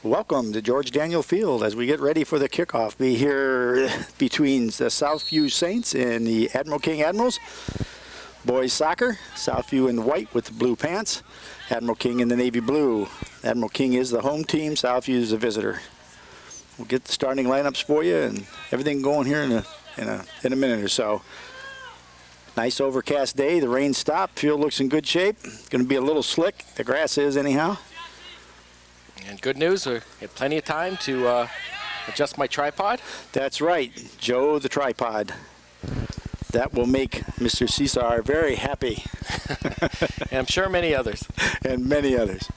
Welcome to George Daniel Field as we get ready for the kickoff. Be here between the Southview Saints and the Admiral King Admirals. Boys soccer, Southview in white with the blue pants, Admiral King in the navy blue. Admiral King is the home team, Southview is the visitor. We'll get the starting lineups for you and everything going here in a minute or so. Nice overcast day, the rain stopped, field looks in good shape. Going to be a little slick, the grass is anyhow. And good news, we have plenty of time to adjust my tripod. That's right, Joe the tripod. That will make Mr. Cesar very happy. And I'm sure many others. And many others.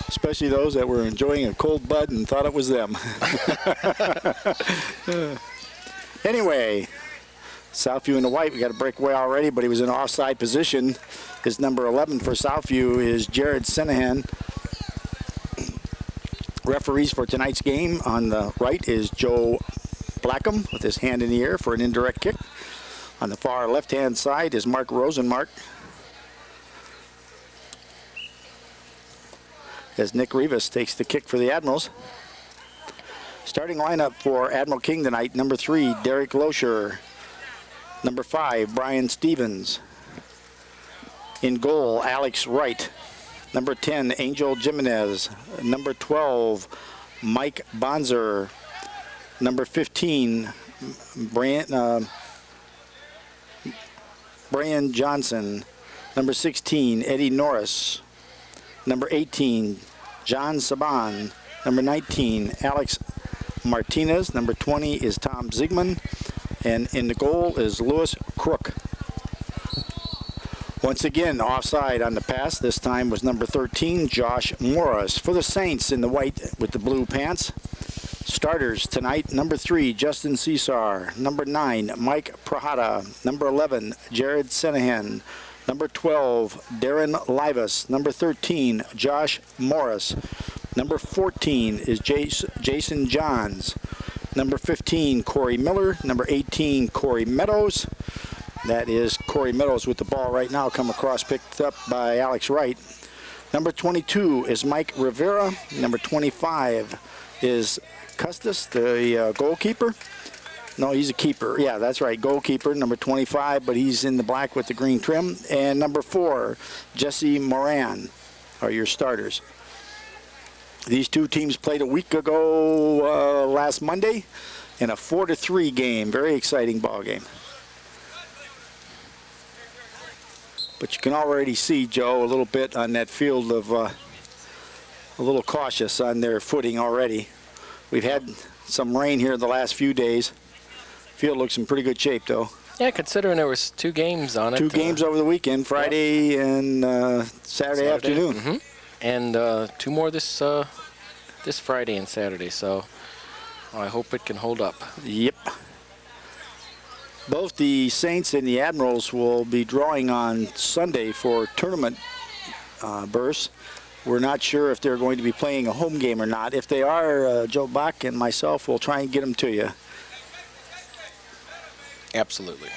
Especially those that were enjoying a cold bud and thought it was them. Anyway, Southview in the white, we got a breakaway already, but he was in offside position. His number 11 for Southview is Jared Senahan. Referees for tonight's game on the right is Joe Blackham with his hand in the air for an indirect kick. On the far left-hand side is Mark Rosenmark. As Nick Rivas takes the kick for the Admirals. Starting lineup for Admiral King tonight, number 3, Derek Loescher. Number 5, Brian Stevens. In goal, Alex Wright. Number 10, Angel Jimenez. Number 12, Mike Bonzer. Number 15, Brian Johnson. Number 16, Eddie Norris. Number 18, John Saban. Number 19, Alex Martinez. Number 20 is Tom Ziegman. And in the goal is Lewis Crook. Once again, offside on the pass. This time was number 13, Josh Morris. For the Saints in the white with the blue pants. Starters tonight, number 3, Justin Cesar. Number 9, Mike Prahada. Number 11, Jared Senahan. Number 12, Darren Livas. Number 13, Josh Morris. Number 14 is Jason Johns. Number 15, Corey Miller. Number 18, Corey Meadows. That is Corey Meadows with the ball right now, come across, picked up by Alex Wright. Number 22 is Mike Rivera. Number 25 is Custis, the goalkeeper. No, he's a keeper. Yeah, that's right, goalkeeper, number 25, but he's in the black with the green trim. And number 4, Jesse Moran are your starters. These two teams played a week ago last Monday in a 4-3 game. Very exciting ball game. But you can already see, Joe, a little bit on that field of a little cautious on their footing already. We've had some rain here the last few days. Field looks in pretty good shape, though. Yeah, considering there was 2 games on it. 2 games over the weekend, Friday and Saturday afternoon. Mm-hmm. And 2 more this Friday and Saturday, so I hope it can hold up. Yep. Both the Saints and the Admirals will be drawing on Sunday for tournament berths. We're not sure if they're going to be playing a home game or not. If they are, Joe Bach and myself will try and get them to you. Absolutely.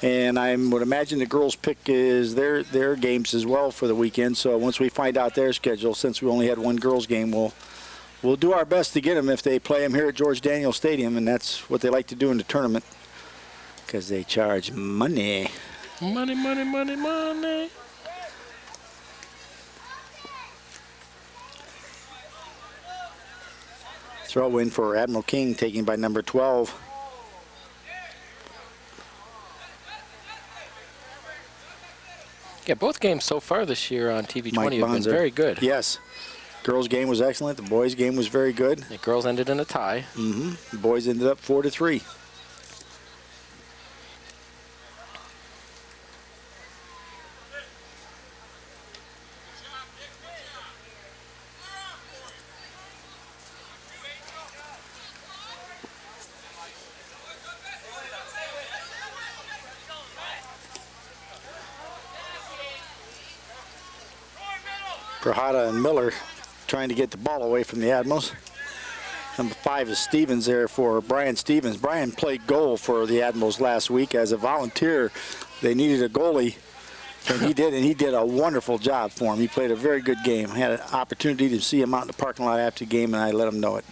And I would imagine the girls' pick is their games as well for the weekend. So once we find out their schedule, since we only had 1 girls' game, we'll do our best to get them if they play them here at George Daniel Stadium, and that's what they like to do in the tournament. Because they charge money. Money, money, money, money. Throw in for Admiral King, taken by number 12. Yeah, both games so far this year on TV20 have been very good. Yes. Girls' game was excellent. The boys' game was very good. The girls ended in a tie. Mm-hmm. The boys ended up 4-3. Prahada and Miller trying to get the ball away from the Admirals. Number 5 is Stevens there for Brian Stevens. Brian played goal for the Admirals last week as a volunteer. They needed a goalie, And he did a wonderful job for him. He played a very good game. I had an opportunity to see him out in the parking lot after the game, and I let him know it.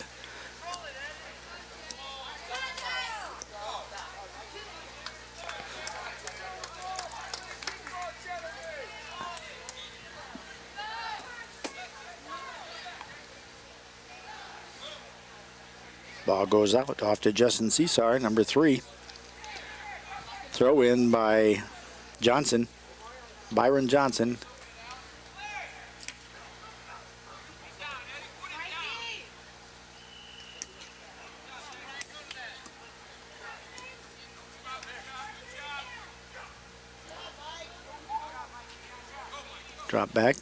Ball goes out off to Justin Cesar, number 3. Throw in by Johnson, Byron Johnson. Drop back,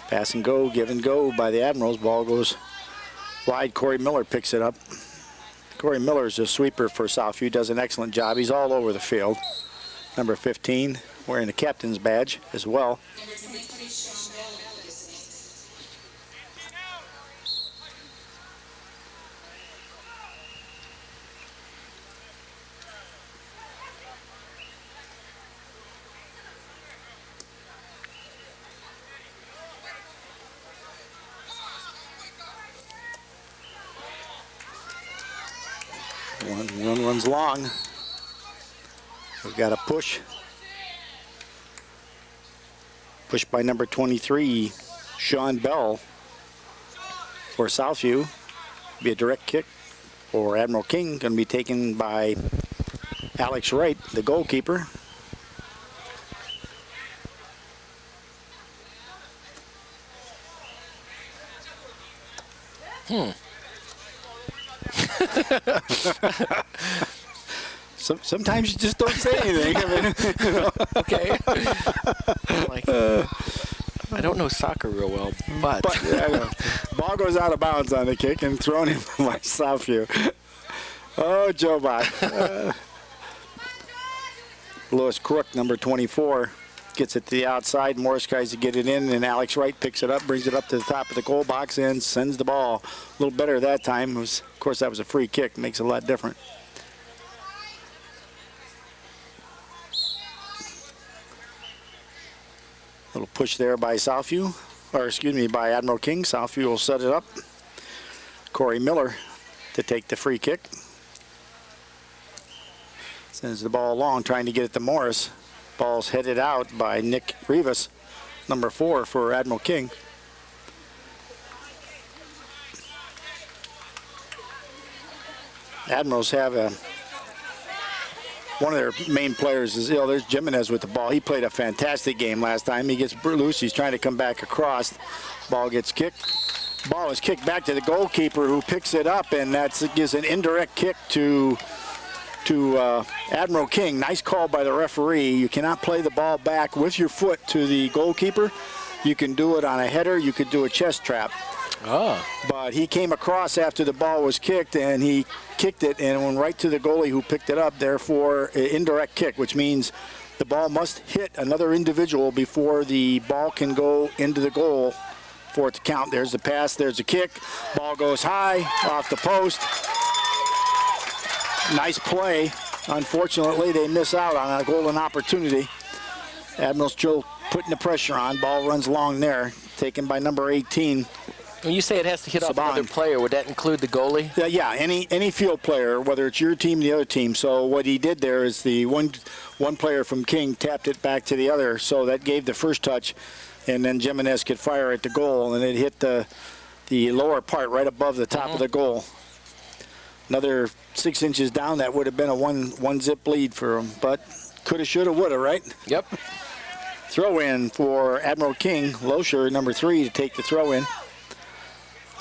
pass and go, give and go by the Admirals. Ball goes wide. Corey Miller picks it up. Corey Miller is a sweeper for Southview, does an excellent job. He's all over the field. Number 15, wearing the captain's badge as well. One runs long. We've got a push. Push by number 23, Sean Bell for Southview. Be a direct kick for Admiral King. Going to be taken by Alex Wright, the goalkeeper. Sometimes you just don't say anything. I mean, you know. Okay. I don't know soccer real well, but yeah, I know. Ball goes out of bounds on the kick and thrown in by Southview. Oh, Joe Bach. Lewis Crook, number 24, gets it to the outside. Morris tries to get it in, and Alex Wright picks it up, brings it up to the top of the goal box, and sends the ball. A little better that time. Of course, that was a free kick. Makes it a lot different. Little push there by Southview, or excuse me, by Admiral King. Southview will set it up. Corey Miller to take the free kick. Sends the ball along, trying to get it to Morris. Ball's headed out by Nick Rivas, number 4 for Admiral King. Admirals have one of their main players is ill. There's Jimenez with the ball. He played a fantastic game last time. He gets loose. He's trying to come back across. Ball gets kicked. Ball is kicked back to the goalkeeper, who picks it up, and that gives an indirect kick to Admiral King. Nice call by the referee. You cannot play the ball back with your foot to the goalkeeper. You can do it on a header. You could do a chest trap. Oh. But he came across after the ball was kicked, and he kicked it and went right to the goalie who picked it up. Therefore, an indirect kick, which means the ball must hit another individual before the ball can go into the goal for it to count. There's the pass, there's the kick. Ball goes high off the post. Nice play. Unfortunately, they miss out on a golden opportunity. Admiral's still putting the pressure on. Ball runs long there, taken by number 18. When you say it has to hit off another player, would that include the goalie? Yeah, any field player, whether it's your team or the other team. So what he did there is the one player from King tapped it back to the other, so that gave the first touch, and then Jimenez could fire at the goal, and it hit the lower part right above the top of the goal. Another 6 inches down, that would have been a one zip lead for him, but coulda, shoulda, woulda, right? Yep. Throw in for Admiral King, Loescher, number 3, to take the throw in.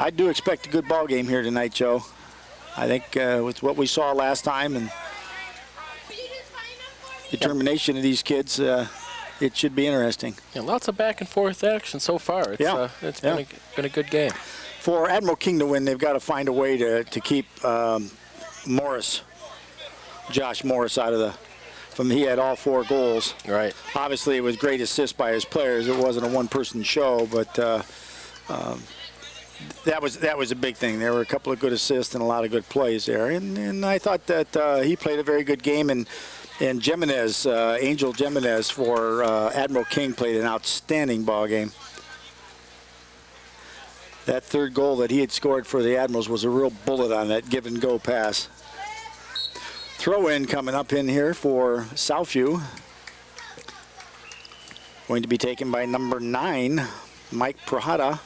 I do expect a good ball game here tonight, Joe. I think with what we saw last time and determination of these kids, it should be interesting. Yeah, lots of back and forth action so far. It's been a good game. For Admiral King to win, they've got to find a way to keep Morris, Josh Morris, out of the. He had all 4 goals. Right. Obviously, it was great assist by his players. It wasn't a one-person show, but that was a big thing. There were a couple of good assists and a lot of good plays there, and I thought that he played a very good game. And Jimenez, Angel Jimenez for Admiral King played an outstanding ball game. That third goal that he had scored for the Admirals was a real bullet on that give and go pass. Throw in coming up in here for Southview. Going to be taken by number 9, Mike Prahada.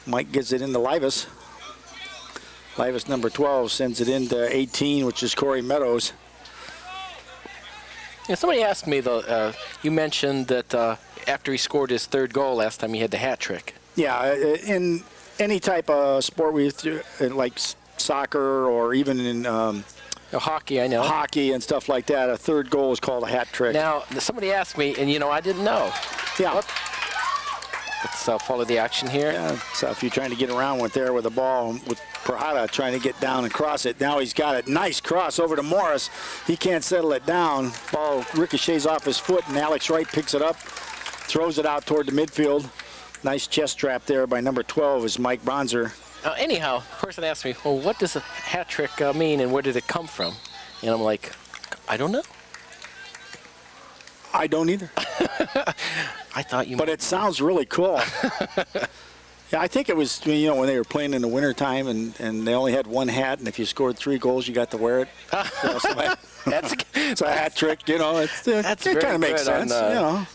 Mike gives it into Livas. Livas, number 12, sends it into 18, which is Corey Meadows. Yeah, somebody asked me, though, you mentioned that after he scored his third goal last time, he had the hat trick. Yeah, in any type of sport, like soccer or even in hockey, I know. Hockey and stuff like that, a third goal is called a hat trick. Now, somebody asked me, and, I didn't know. Yeah. What? Let's follow the action here. Yeah, so if you're trying to get around with the ball, with Prahada trying to get down and cross it. Now he's got it. Nice cross over to Morris. He can't settle it down. Ball ricochets off his foot, and Alex Wright picks it up, throws it out toward the midfield. Nice chest trap there by number 12 is Mike Bronzer. Anyhow, the person asked me, well, what does a hat trick mean, and where did it come from? And I'm like, I don't know. I don't either. I thought you. But it sounds really cool. Yeah, I think it was, when they were playing in the wintertime and they only had one hat, and if you scored 3 goals, you got to wear it. It's a hat trick, it kind of makes sense, Well,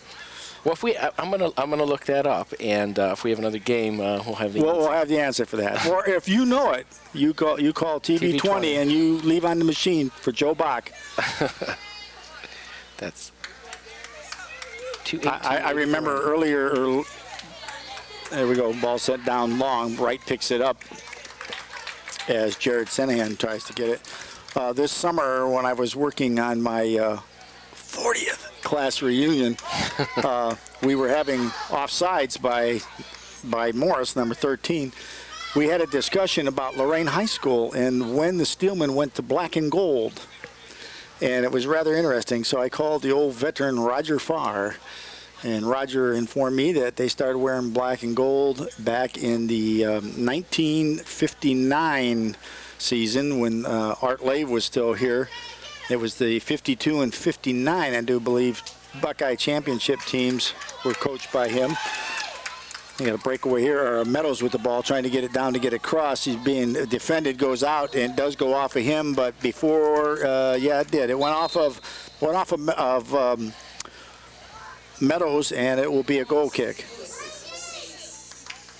I'm gonna look that up, and if we have another game, we'll have the answer. We'll have the answer for that. Or if you know it, you call TV20 and you leave on the machine for Joe Bach. That's. I remember earlier. There we go. Ball sent down long. Wright picks it up as Jared Senahan tries to get it. This summer, when I was working on my 40th class reunion, we were having offsides by Morris, number 13. We had a discussion about Lorain High School and when the Steelmen went to black and gold. And it was rather interesting. So I called the old veteran Roger Farr. And Roger informed me that they started wearing black and gold back in the 1959 season when Art Lave was still here. It was the 52 and 59, I do believe, Buckeye championship teams were coached by him. You got a breakaway here. Meadows with the ball, trying to get it down to get across. He's being defended, goes out, and it does go off of him. But before, yeah, it did. It went off of Meadows, and it will be a goal kick.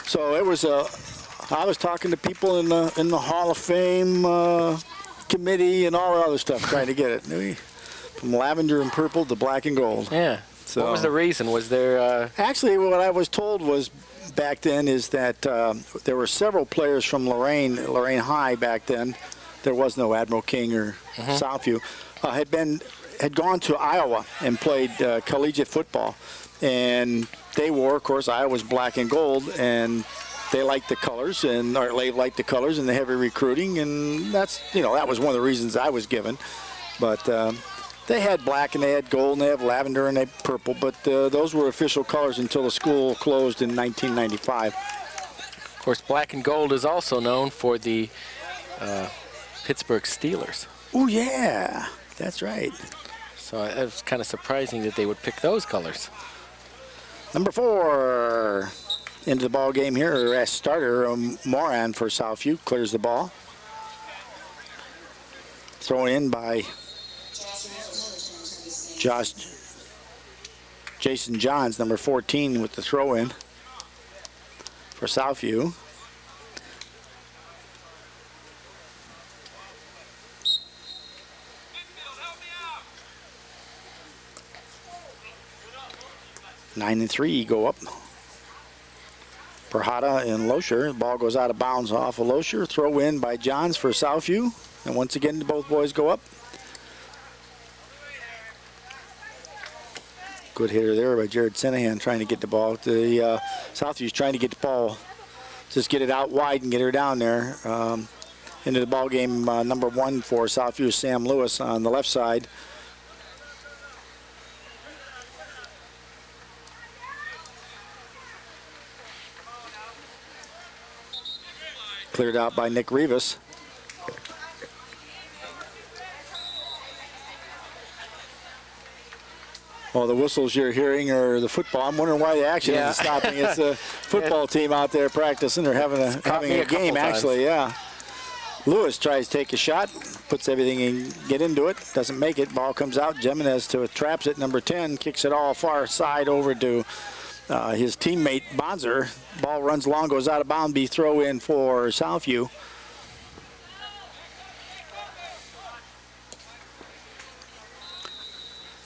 So it was I was talking to people in the Hall of Fame committee and all that other stuff, trying to get it from lavender and purple to black and gold. Yeah. So what was the reason? Was there? Actually, what I was told was back then is that there were several players from Lorain High back then. There was no Admiral King or Southview. Had gone to Iowa and played collegiate football, and they wore, of course, Iowa's black and gold, and they liked the colors, and Art Lave liked the colors and the heavy recruiting, and that was one of the reasons I was given. But they had black and they had gold and they have lavender and they had purple, but those were official colors until the school closed in 1995. Of course, black and gold is also known for the Pittsburgh Steelers. Oh yeah, that's right. So it was kind of surprising that they would pick those colors. Number 4 into the ball game here as starter, Moran for Southview clears the ball. Thrown in by Jason Johns, number 14, with the throw in for Southview. Nine and 3 go up. Prahada and Loescher. The ball goes out of bounds off of Loescher. Throw in by Johns for Southview. And once again, both boys go up. Good hitter there by Jared Senahan trying to get the ball. The Southview's trying to get the ball, just get it out wide and get her down there. Into the ball game, number 1 for Southview, Sam Lewis on the left side. Cleared out by Nick Rivas. Well, the whistles you're hearing are the football. I'm wondering why the action isn't stopping. It's a football team out there practicing. They're having a game, actually, yeah. Lewis tries to take a shot, puts everything in, get into it, doesn't make it. Ball comes out. Jimenez traps it, number 10, kicks it all far side over to his teammate Bonzer. Ball runs long, goes out of bounds, be throw in for Southview.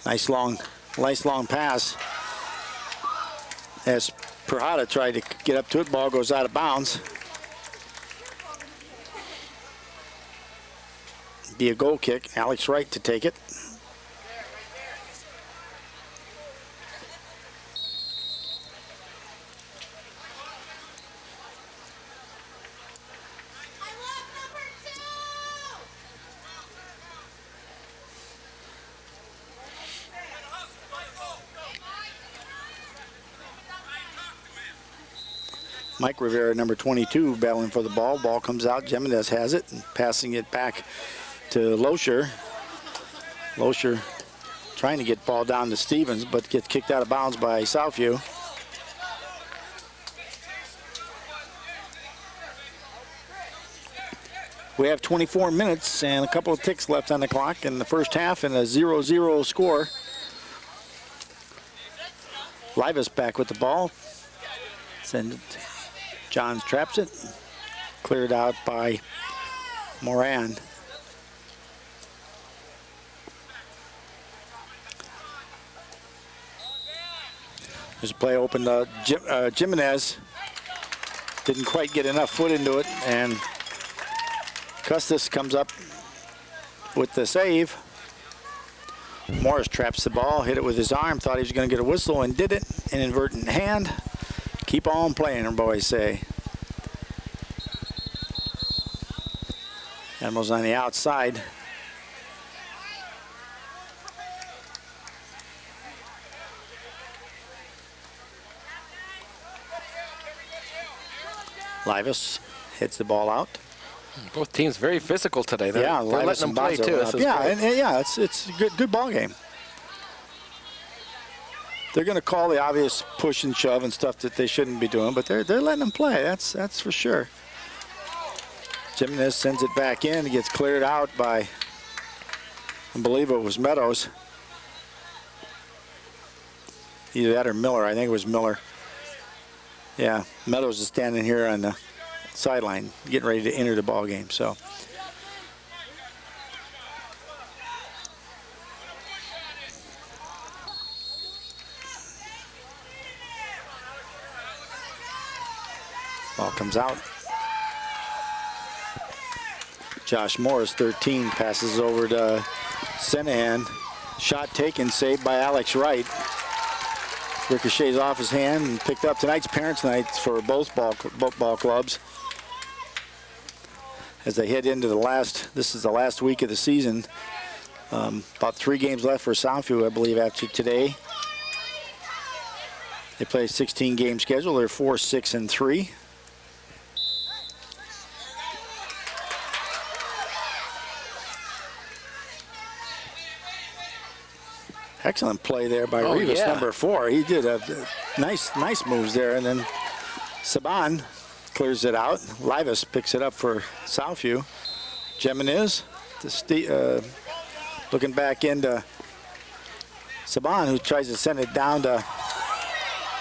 Nice long pass. As Perhada tried to get up to it, ball goes out of bounds. Be a goal kick. Alex Wright to take it. Mike Rivera, number 22, battling for the ball. Ball comes out. Jimenez has it, and passing it back to Loescher. Loescher trying to get ball down to Stevens, but gets kicked out of bounds by Southview. We have 24 minutes and a couple of ticks left on the clock in the first half and a 0-0 score. Livas back with the ball. Send it. Johns traps it. Cleared out by Moran. There's a play open to Jimenez. Didn't quite get enough foot into it, and Custis comes up with the save. Morris traps the ball, hit it with his arm, thought he was going to get a whistle and did it. Inadvertent hand. Keep on playing, our boys say. Animals on the outside. Livas hits the ball out. Both teams very physical today. They're letting them play too. It's a good ball game. They're going to call the obvious push and shove and stuff that they shouldn't be doing, but they're letting them play. That's for sure. Jimenez sends it back in. It gets cleared out by, I believe it was Meadows. Either that or Miller. I think it was Miller. Yeah, Meadows is standing here on the sideline, getting ready to enter the ball game. So. Ball comes out. Josh Morris, 13, passes over to Senahan. Shot taken, saved by Alex Wright. Ricochets off his hand and picked up. Tonight's parents' night for both ball clubs. As they head into this is the last week of the season. About 3 games left for Southview, I believe, after today. They play a 16-game schedule. They're 4-6-3. Excellent play there by Rivas, number 4. He did a nice moves there, and then Saban clears it out. Livas picks it up for Southview. Jimenez looking back into Saban, who tries to send it down to.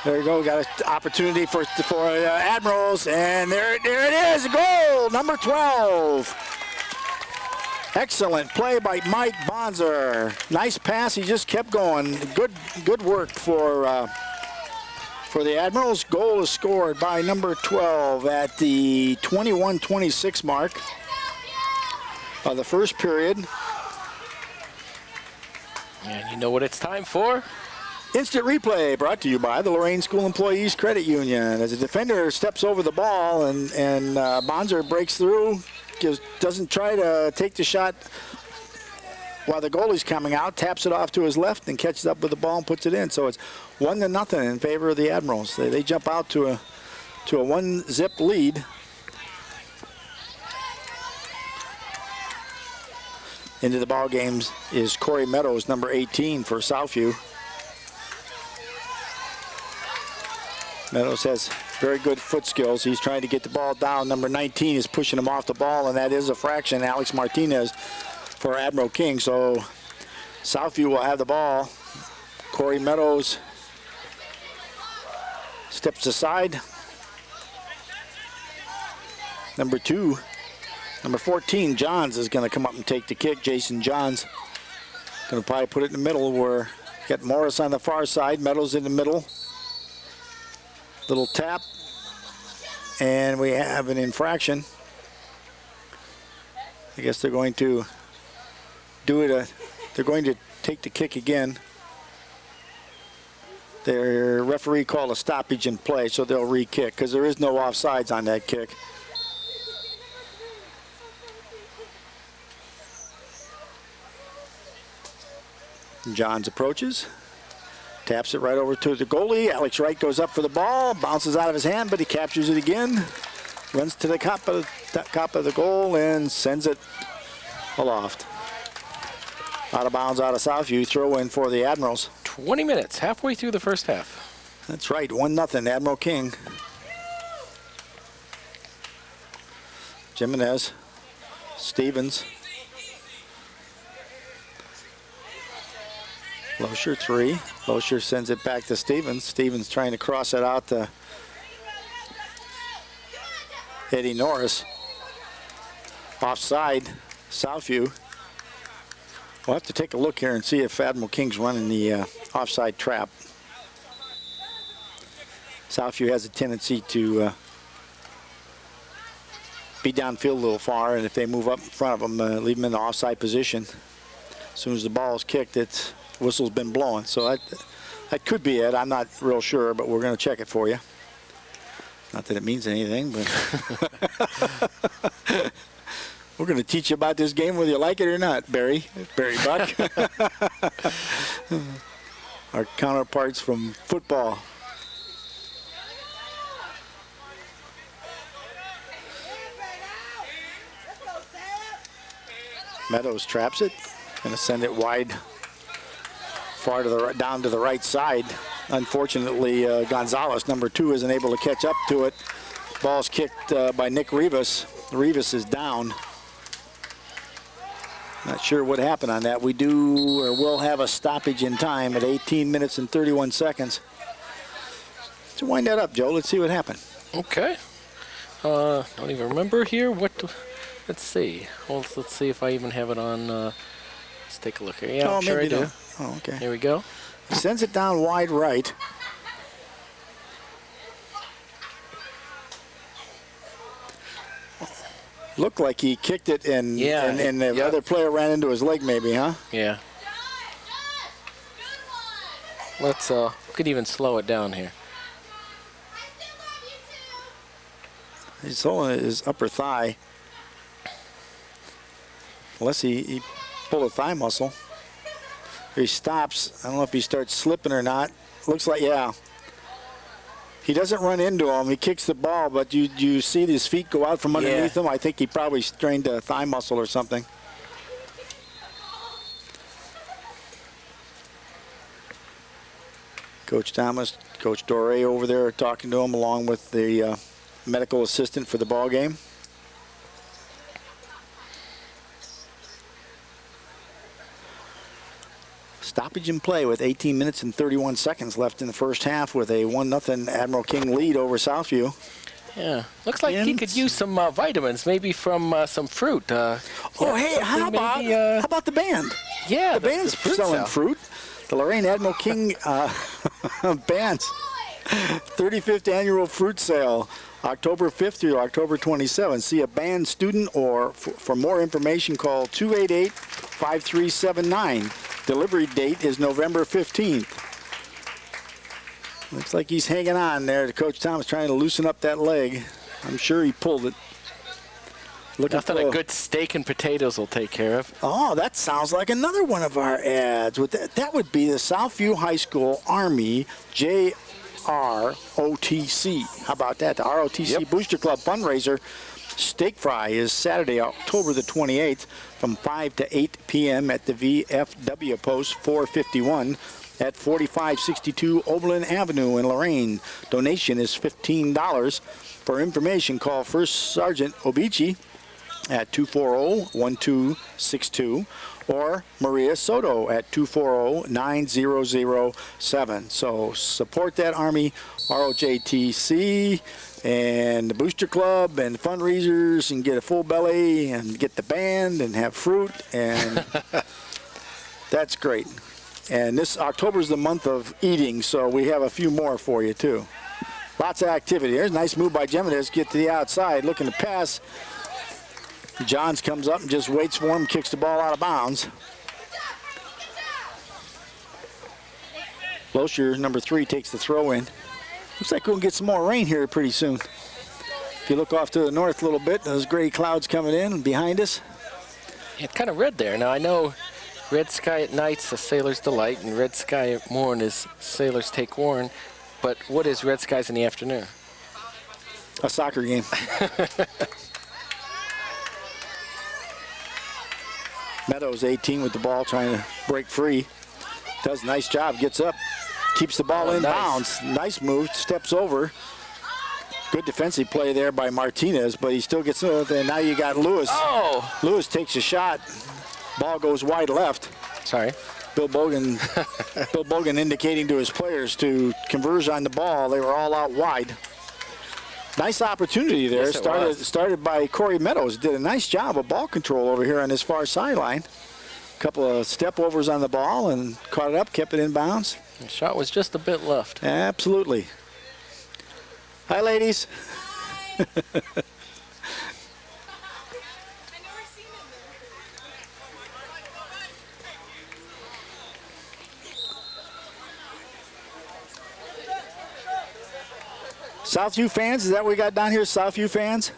There you go. Got an opportunity for Admirals, and there it is. Goal, number 12. Excellent play by Mike Bonzer. Nice pass. He just kept going. Good work for the Admirals. Goal is scored by number 12 at the 21-26 mark of the first period. And you know what it's time for? Instant replay brought to you by the Lorain School Employees Credit Union. As a defender steps over the ball and Bonzer breaks through. Doesn't try to take the shot while the goalie's coming out, taps it off to his left and catches up with the ball and puts it in. So it's 1-0 in favor of the Admirals. They jump out to a 1-zip lead. into the ball games is Corey Meadows, number 18 for Southview. Meadows has very good foot skills. He's trying to get the ball down. Number 19 is pushing him off the ball, and that is a fraction. Alex Martinez for Admiral King. So Southview will have the ball. Corey Meadows steps aside. Number 14, Johns, is going to come up and take the kick. Jason Johns going to probably put it in the middle where got Morris on the far side, Meadows in the middle. Little tap, and we have an infraction. I guess they're going to do it. They're going to take the kick again. Their referee called a stoppage in play, so they'll re-kick because there is no offsides on that kick. Johns approaches. Taps it right over to the goalie. Alex Wright goes up for the ball, bounces out of his hand, but he captures it again. Runs to the top of the goal and sends it aloft. Out of bounds, out of Southview. Throw in for the Admirals. 20 minutes, halfway through the first half. That's right, 1-0, Admiral King. Jimenez, Stevens. Loescher 3. Loescher sends it back to Stevens. Stevens trying to cross it out to Eddie Norris. Offside, Southview. We'll have to take a look here and see if Admiral King's running the offside trap. Southview has a tendency to be downfield a little far, and if they move up in front of them, leave them in the offside position. As soon as the ball is kicked, its whistle's been blowing. So that could be it. I'm not real sure, but we're going to check it for you. Not that it means anything, but we're going to teach you about this game whether you like it or not, Barry Buck. Our counterparts from football. Meadows traps it. Going to send it wide, far to the down to the right side. Unfortunately, Gonzalez, number 2, isn't able to catch up to it. Ball's kicked by Nick Rivas. Rivas is down. Not sure what happened on that. We do or will have a stoppage in time at 18 minutes and 31 seconds. Let's wind that up, Joe. Let's see what happened. Okay. Don't even remember here. Let's see. Well, let's see if I even have it on. Let's take a look here. Yeah, I'm sure I do. Oh, okay. Here we go. He sends it down wide right. Looked like he kicked it and the other player ran into his leg maybe, huh? Yeah. Let's we could even slow it down here. He's holding his upper thigh. Unless he pulled a thigh muscle. He stops. I don't know if he starts slipping or not. Looks like, yeah. He doesn't run into him. He kicks the ball, but you see his feet go out from underneath him. I think he probably strained a thigh muscle or something. Coach Thomas, Coach Doré over there talking to him along with the medical assistant for the ball game. Stoppage in play with 18 minutes and 31 seconds left in the first half with a 1-0 Admiral King lead over Southview. Yeah, looks like he could use some vitamins, maybe from some fruit. Hey, how about the band? Yeah, the band's selling fruit. The Lorain Admiral King band's 35th annual fruit sale, October 5th through October 27th. See a band student, or for more information, call 288-5379. Delivery date is November 15th. Looks like he's hanging on there. Coach Thomas trying to loosen up that leg. I'm sure he pulled it. Nothing a good steak and potatoes will take care of. Oh, that sounds like another one of our ads. That would be the Southview High School Army JROTC. How about that? The ROTC Booster Club fundraiser Steak Fry is Saturday, October the 28th from 5 to 8 p.m. at the VFW Post 451 at 4562 Oberlin Avenue in Lorain. Donation is $15. For information, call First Sergeant Obici at 240-1262 or Maria Soto at 240-9007. So support that Army ROJTC and the Booster Club and fundraisers and get a full belly and get the band and have fruit, and that's great. And this October is the month of eating, so we have a few more for you too. Lots of activity. There's a nice move by Jimenez, get to the outside, looking to pass. Johns comes up and just waits for him, kicks the ball out of bounds. Loescher, number 3, takes the throw in. Looks like we'll get some more rain here pretty soon. If you look off to the north a little bit, those gray clouds coming in behind us. Yeah, it's kind of red there. Now I know red sky at night's a sailor's delight, and red sky at morn is sailors take warn. But what is red skies in the afternoon? A soccer game. Meadows, 18 with the ball, trying to break free. Does a nice job, gets up, keeps the ball in bounds. Nice move, steps over. Good defensive play there by Martinez, but he still gets it. And now you got Lewis. Oh! Lewis takes a shot. Ball goes wide left. Sorry. Bill Bogan indicating to his players to converge on the ball. They were all out wide. Nice opportunity there. Yes, started by Corey Meadows. Did a nice job of ball control over here on his far sideline. A couple of step overs on the ball and caught it up, kept it in bounds. The shot was just a bit left. Absolutely. Hi, ladies. Hi. Southview fans, is that what we got down here? Southview fans?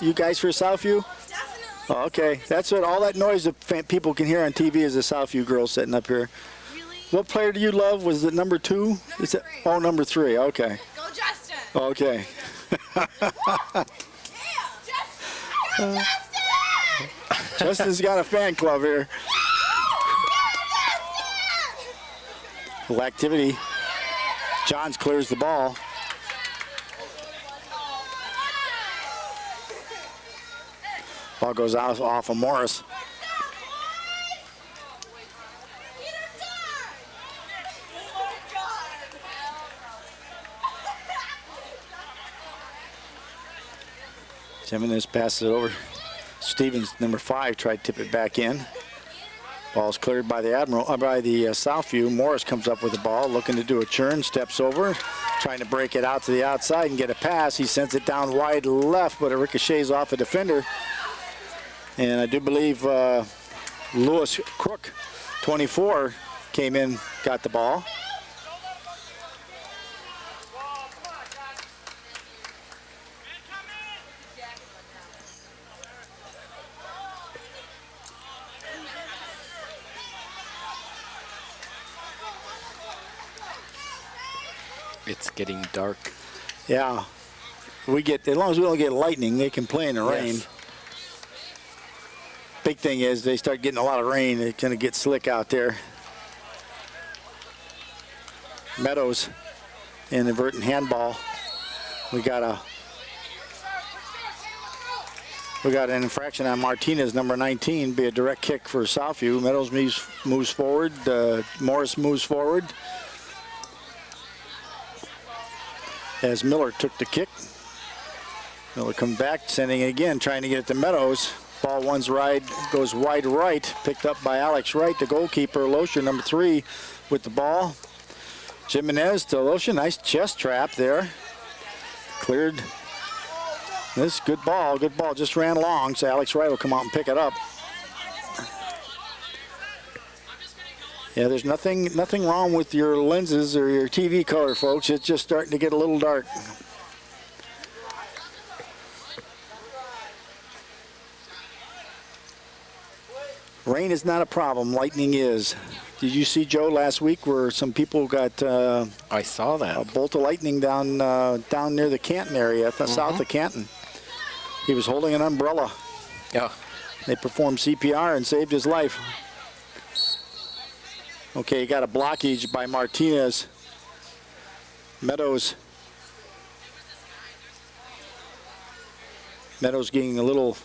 You guys for Southview? Definitely. Oh, okay, that's what all that noise that people can hear on TV is the Southview girls sitting up here. Really? What player do you love? Was it number 2? Number 3. Oh, number 3. Okay. Go Justin. Okay. Go Justin. Justin's got a fan club here. Little activity. Johns clears the ball. Ball goes out off of Morris. Jimenez passes it over. Stevens, number 5, tried to tip it back in. Ball's cleared by the Southview. Morris comes up with the ball, looking to do a churn, steps over, trying to break it out to the outside and get a pass. He sends it down wide left, but it ricochets off a defender. And I do believe Lewis Crook, 24, came in, got the ball. It's getting dark. Yeah, as long as we don't get lightning, they can play in the rain. Yes. Big thing is they start getting a lot of rain, it's going to get slick out there. Meadows, inadvertent handball. We got an infraction on Martinez, number 19, be a direct kick for Southview. Meadows moves forward, Morris moves forward. As Miller took the kick. Miller comes back, sending it again, trying to get it to Meadows. Ball goes wide right, picked up by Alex Wright, the goalkeeper. Loescher, number 3, with the ball. Jimenez to Loescher, nice chest trap there. Cleared. This good ball, just ran long, so Alex Wright will come out and pick it up. Yeah, there's nothing wrong with your lenses or your TV color, folks. It's just starting to get a little dark. Rain is not a problem, lightning is. Did you see, Joe, last week where some people got I saw that. a bolt of lightning down near the Canton area, south of Canton? He was holding an umbrella. Yeah. They performed CPR and saved his life. Okay, you got a blockage by Martinez. Meadows getting a little.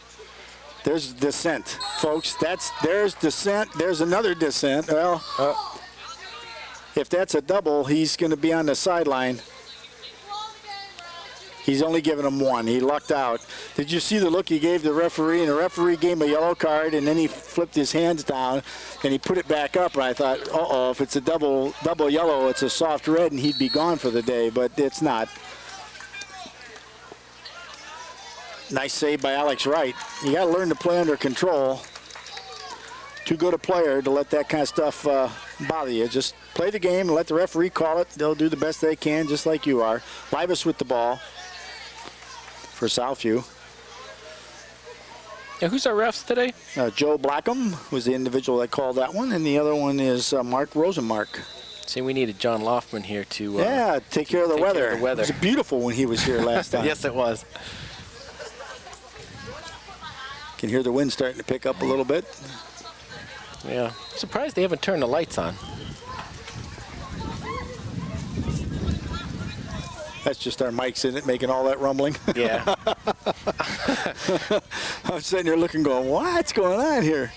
There's descent, folks. There's descent. There's another descent. Well, if that's a double, he's going to be on the sideline. He's only given him one. He lucked out. Did you see the look he gave the referee? And the referee gave him a yellow card, and then he flipped his hands down, and he put it back up. And I thought, uh-oh, if it's a double yellow, it's a soft red, and he'd be gone for the day. But it's not. Nice save by Alex Wright. You got to learn to play under control. Too good a player to let that kind of stuff bother you. Just play the game and let the referee call it. They'll do the best they can, just like you are. Livas with the ball for Southview. Yeah, who's our refs today? Joe Blackham was the individual that called that one, and the other one is Mark Rosenmark. See, we needed John Loftman here to take care of the weather. It was beautiful when he was here last time. Yes, it was. Can hear the wind starting to pick up a little bit. Yeah, surprised they haven't turned the lights on. That's just our mics in it making all that rumbling. Yeah. I'm sitting here looking, going, what's going on here?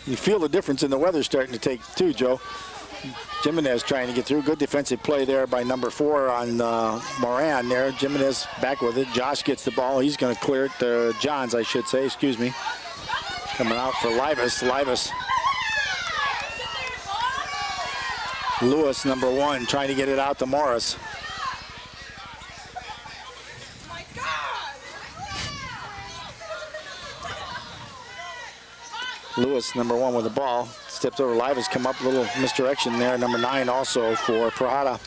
You feel the difference in the weather starting to take too, Joe. Jimenez trying to get through. Good defensive play there by number 4 on Lorain there. Jimenez back with it. Josh gets the ball. He's going to clear it. Johns, I should say. Excuse me. Coming out for Livas. Lewis, number 1, trying to get it out to Morris. Lewis, number 1 with the ball. Steps over Livas, come up, a little misdirection there. Number 9 also for Prahada.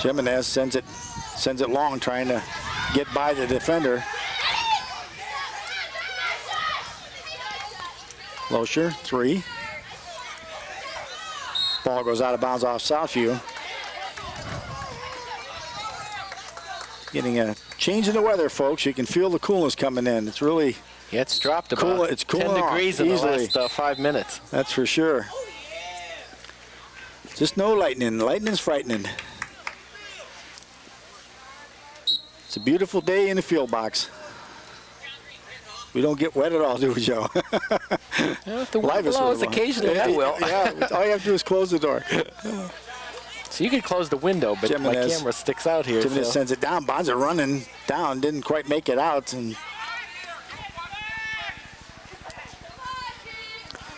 Jimenez sends it long, trying to get by the defender. Loescher, 3. Ball goes out of bounds off Southview. Getting a change in the weather, folks. You can feel the coolness coming in. It's really... Yeah, it's dropped about it's cooling 10 degrees off in easily. the last 5 minutes. That's for sure. Just no lightning. Lightning's frightening. It's a beautiful day in the field box. We don't get wet at all, do we, Joe? Yeah, if the wind blows occasionally, I will. Yeah, all you have to do is close the door. So you could close the window, but Jimenez, my camera sticks out here. Jimenez sends it down. Bonds are running down. Didn't quite make it out. And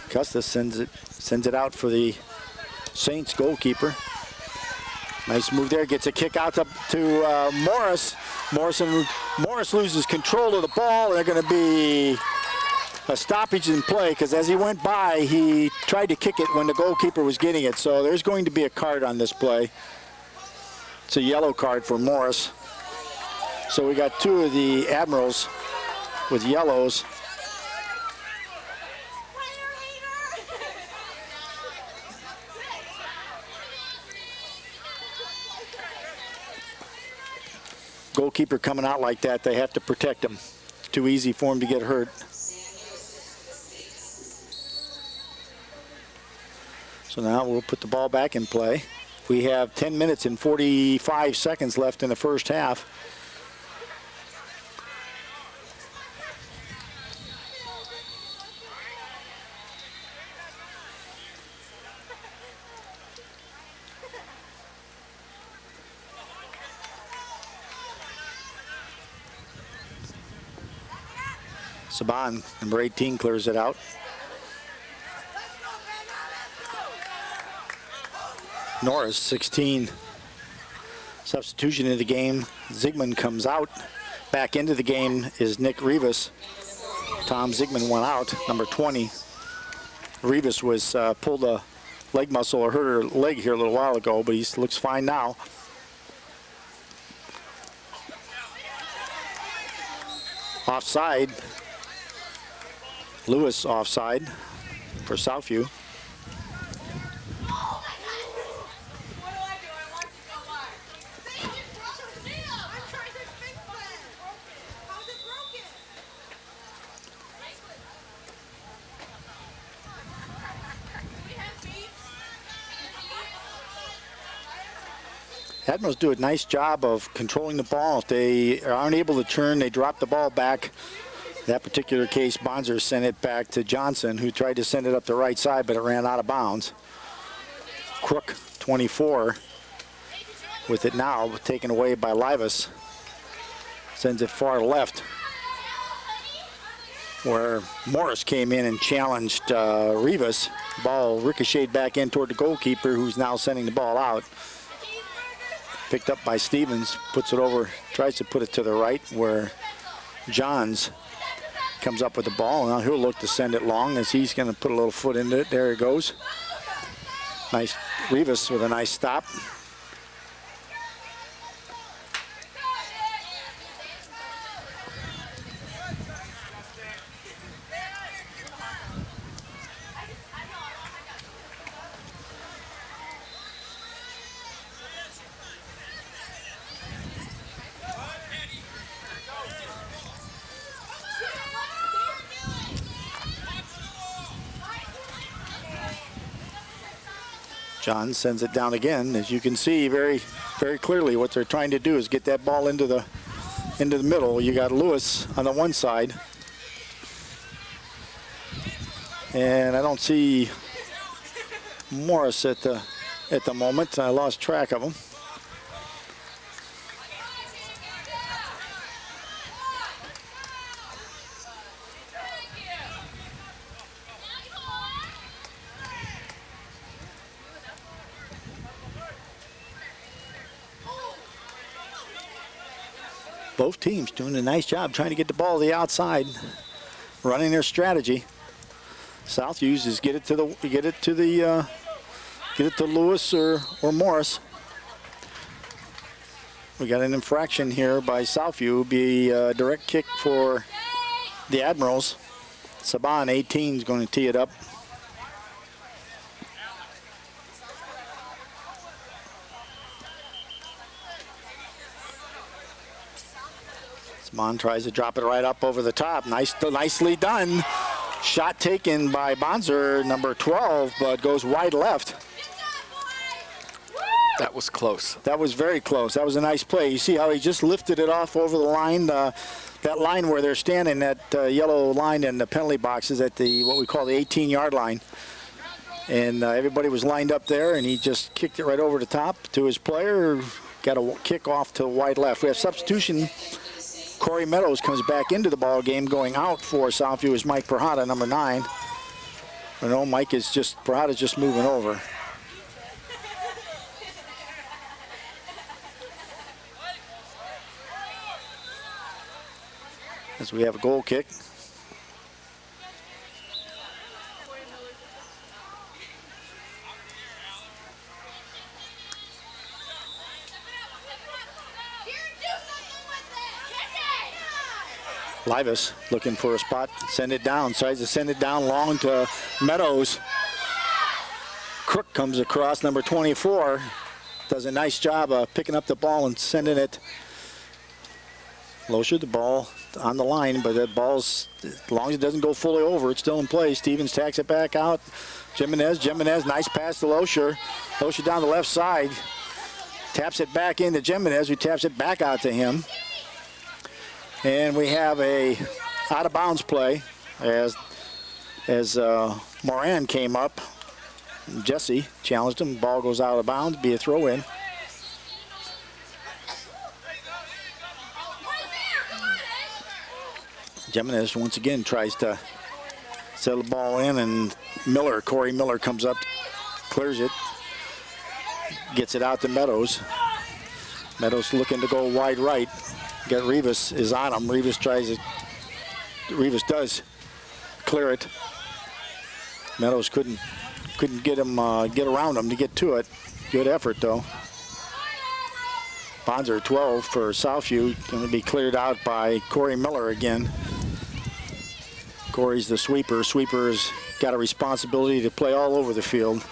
Custis sends it out for the Saints goalkeeper. Nice move there. Gets a kick out to Morris. Morris loses control of the ball. They're going to be a stoppage in play because as he went by, he tried to kick it when the goalkeeper was getting it. So there's going to be a card on this play. It's a yellow card for Morris. So we got 2 of the Admirals with yellows. Goalkeeper coming out like that, they have to protect him. It's too easy for him to get hurt. So now we'll put the ball back in play. We have 10 minutes and 45 seconds left in the first half. Saban, number 18, clears it out. Norris, 16. Substitution in the game. Zygmunt comes out. Back into the game is Nick Rivas. Tom Zygmunt went out, number 20. Rivas was pulled a leg muscle or hurt her leg here a little while ago, but he looks fine now. Offside. Lewis offside for Southview. Admirals do a nice job of controlling the ball. If they aren't able to turn, they drop the ball back. In that particular case, Bonzer sent it back to Johnson, who tried to send it up the right side, but it ran out of bounds. Crook, 24, with it now, taken away by Livas. Sends it far left, where Morris came in and challenged Rivas. Ball ricocheted back in toward the goalkeeper, who's now sending the ball out. Picked up by Stevens, puts it over, tries to put it to the right, where Johns comes up with the ball. Now he'll look to send it long, as he's going to put a little foot into it. There it goes. Nice, Rivas with a nice stop. John sends it down again. As you can see very, very clearly, what they're trying to do is get that ball into the middle. You got Lewis on the one side, and I don't see Morris at the moment. I lost track of him. Both teams doing a nice job trying to get the ball to the outside, running their strategy. Southview's is get it to Lewis or Morris. We got an infraction here by Southview. Be a direct kick for the Admirals. Saban, 18, is going to tee it up. Saban tries to drop it right up over the top. Nicely done. Shot taken by Bonzer, number 12, but goes wide left. That was close. That was very close. That was a nice play. You see how he just lifted it off over the line. That line where they're standing, that yellow line in the penalty boxes at the what we call the 18-yard line. And everybody was lined up there, and he just kicked it right over the top to his player. Got a kick off to wide left. We have substitution. Corey Meadows comes back into the ball game. Going out for Southview is Mike Perhata, number 9. I know Perhata's just moving over. As we have a goal kick. Livas looking for a spot, send it down, tries to send it down long to Meadows. Crook comes across, number 24, does a nice job of picking up the ball and sending it. Loescher, the ball on the line, but that ball's, as long as it doesn't go fully over, it's still in play. Stevens tacks it back out. Jimenez, nice pass to Loescher. Loescher down the left side, taps it back into Jimenez, who taps it back out to him. And we have a out-of-bounds play as Moran came up. Jesse challenged him. Ball goes out of bounds, be a throw-in. Jimenez once again tries to settle the ball in, and Corey Miller comes up, clears it, gets it out to Meadows. Meadows looking to go wide right. Got Rivas is on him. Rivas does clear it. Meadows couldn't get him get around him to get to it. Good effort though. Bonzer 12 for Southview, going to be cleared out by Corey Miller again. Corey's the sweeper. Sweeper's got a responsibility to play all over the field.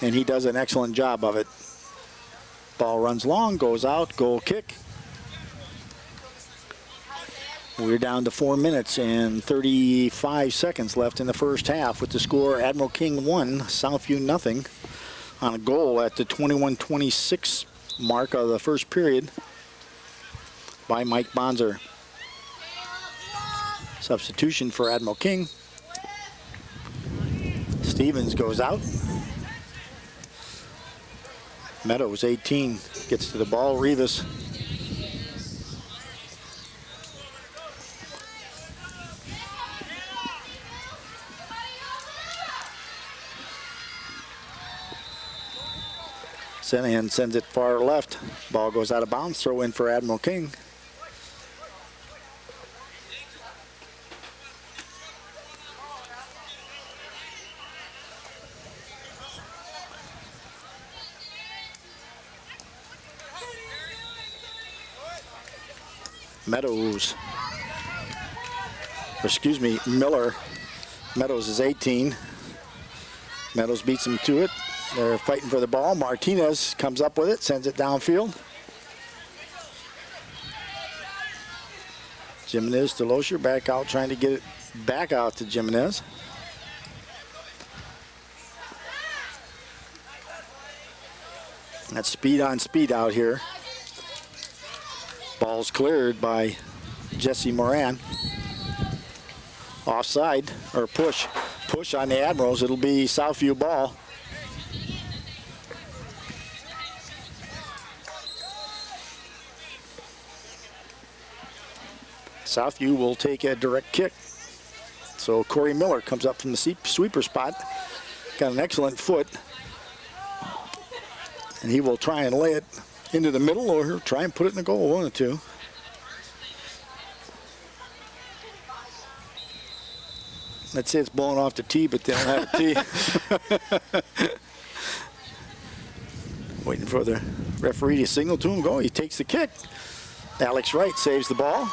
And he does an excellent job of it. Ball runs long, goes out, goal kick. We're down to 4 minutes and 35 seconds left in the first half with the score Admiral King 1, Southview 0 on on a goal at the 21-26 mark of the first period by Mike Bonser. Substitution for Admiral King. Stevens goes out. Meadows, 18, gets to the ball. Rivas. Senahan sends it far left. Ball goes out of bounds. Throw in for Admiral King. Meadows, or excuse me, Miller. Meadows is 18. Meadows beats him to it. They're fighting for the ball. Martinez comes up with it, sends it downfield. Jimenez to Loescher, back out, trying to get it back out to Jimenez. That's speed on speed out here. Ball's cleared by Jesse Moran. Offside, or push. Push on the Admirals. It'll be Southview ball. Southview will take a direct kick. So Corey Miller comes up from the sweeper spot. Got an excellent foot. And he will try and lay it into the middle, or he'll try and put it in the goal, one or two. Let's say it's blowing off the tee, but they don't have a tee. Waiting for the referee to signal to him. Go, he takes the kick. Alex Wright saves the ball.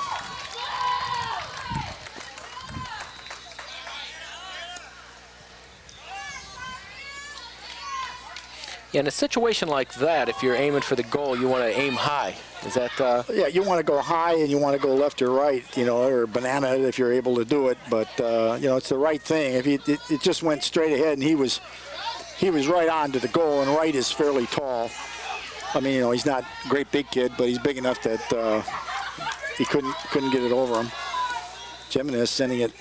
Yeah, in a situation like that, if you're aiming for the goal, you want to aim high. Is that? Yeah, you want to go high and you want to go left or right, you know, or banana it if you're able to do it. But you know, it's the right thing. If it just went straight ahead, and he was right on to the goal. And Wright is fairly tall. I mean, you know, he's not a great big kid, but he's big enough that he couldn't get it over him. Jimenez sending it.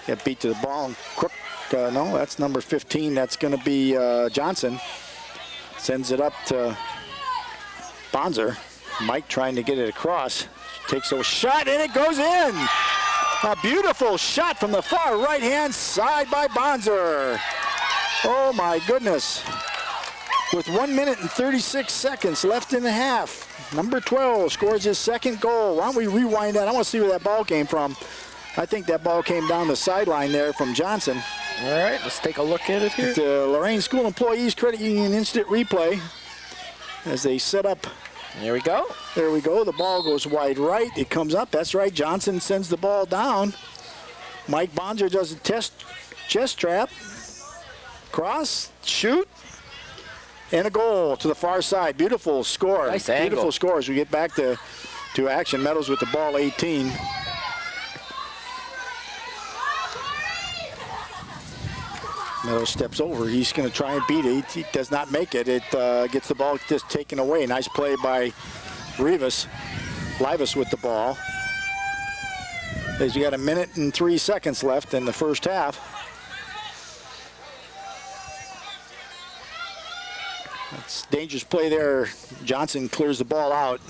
Got beat to the ball. And Crook. No, that's number 15. That's going to be Johnson. Sends it up to Bonser. Mike trying to get it across. Takes a shot, and it goes in. A beautiful shot from the far right-hand side by Bonser. Oh, my goodness. With 1 minute and 36 seconds left in the half, number 12 scores his second goal. Why don't we rewind that? I want to see where that ball came from. I think that ball came down the sideline there from Johnson. All right, let's take a look at it here. The Lorain School Employees Credit Union instant replay as they set up. There we go. There we go. The ball goes wide right. It comes up. That's right. Johnson sends the ball down. Mike Bonser does a chest trap. Cross, shoot, and a goal to the far side. Beautiful score. Nice Beautiful angle. score as we get back to action. Meadows with the ball, 18. Meadows steps over. He's going to try and beat it. He does not make it. It gets the ball just taken away. Nice play by Rivas. Livas with the ball. As you got 1 minute and 3 seconds left in the first half. That's dangerous play there. Johnson clears the ball out.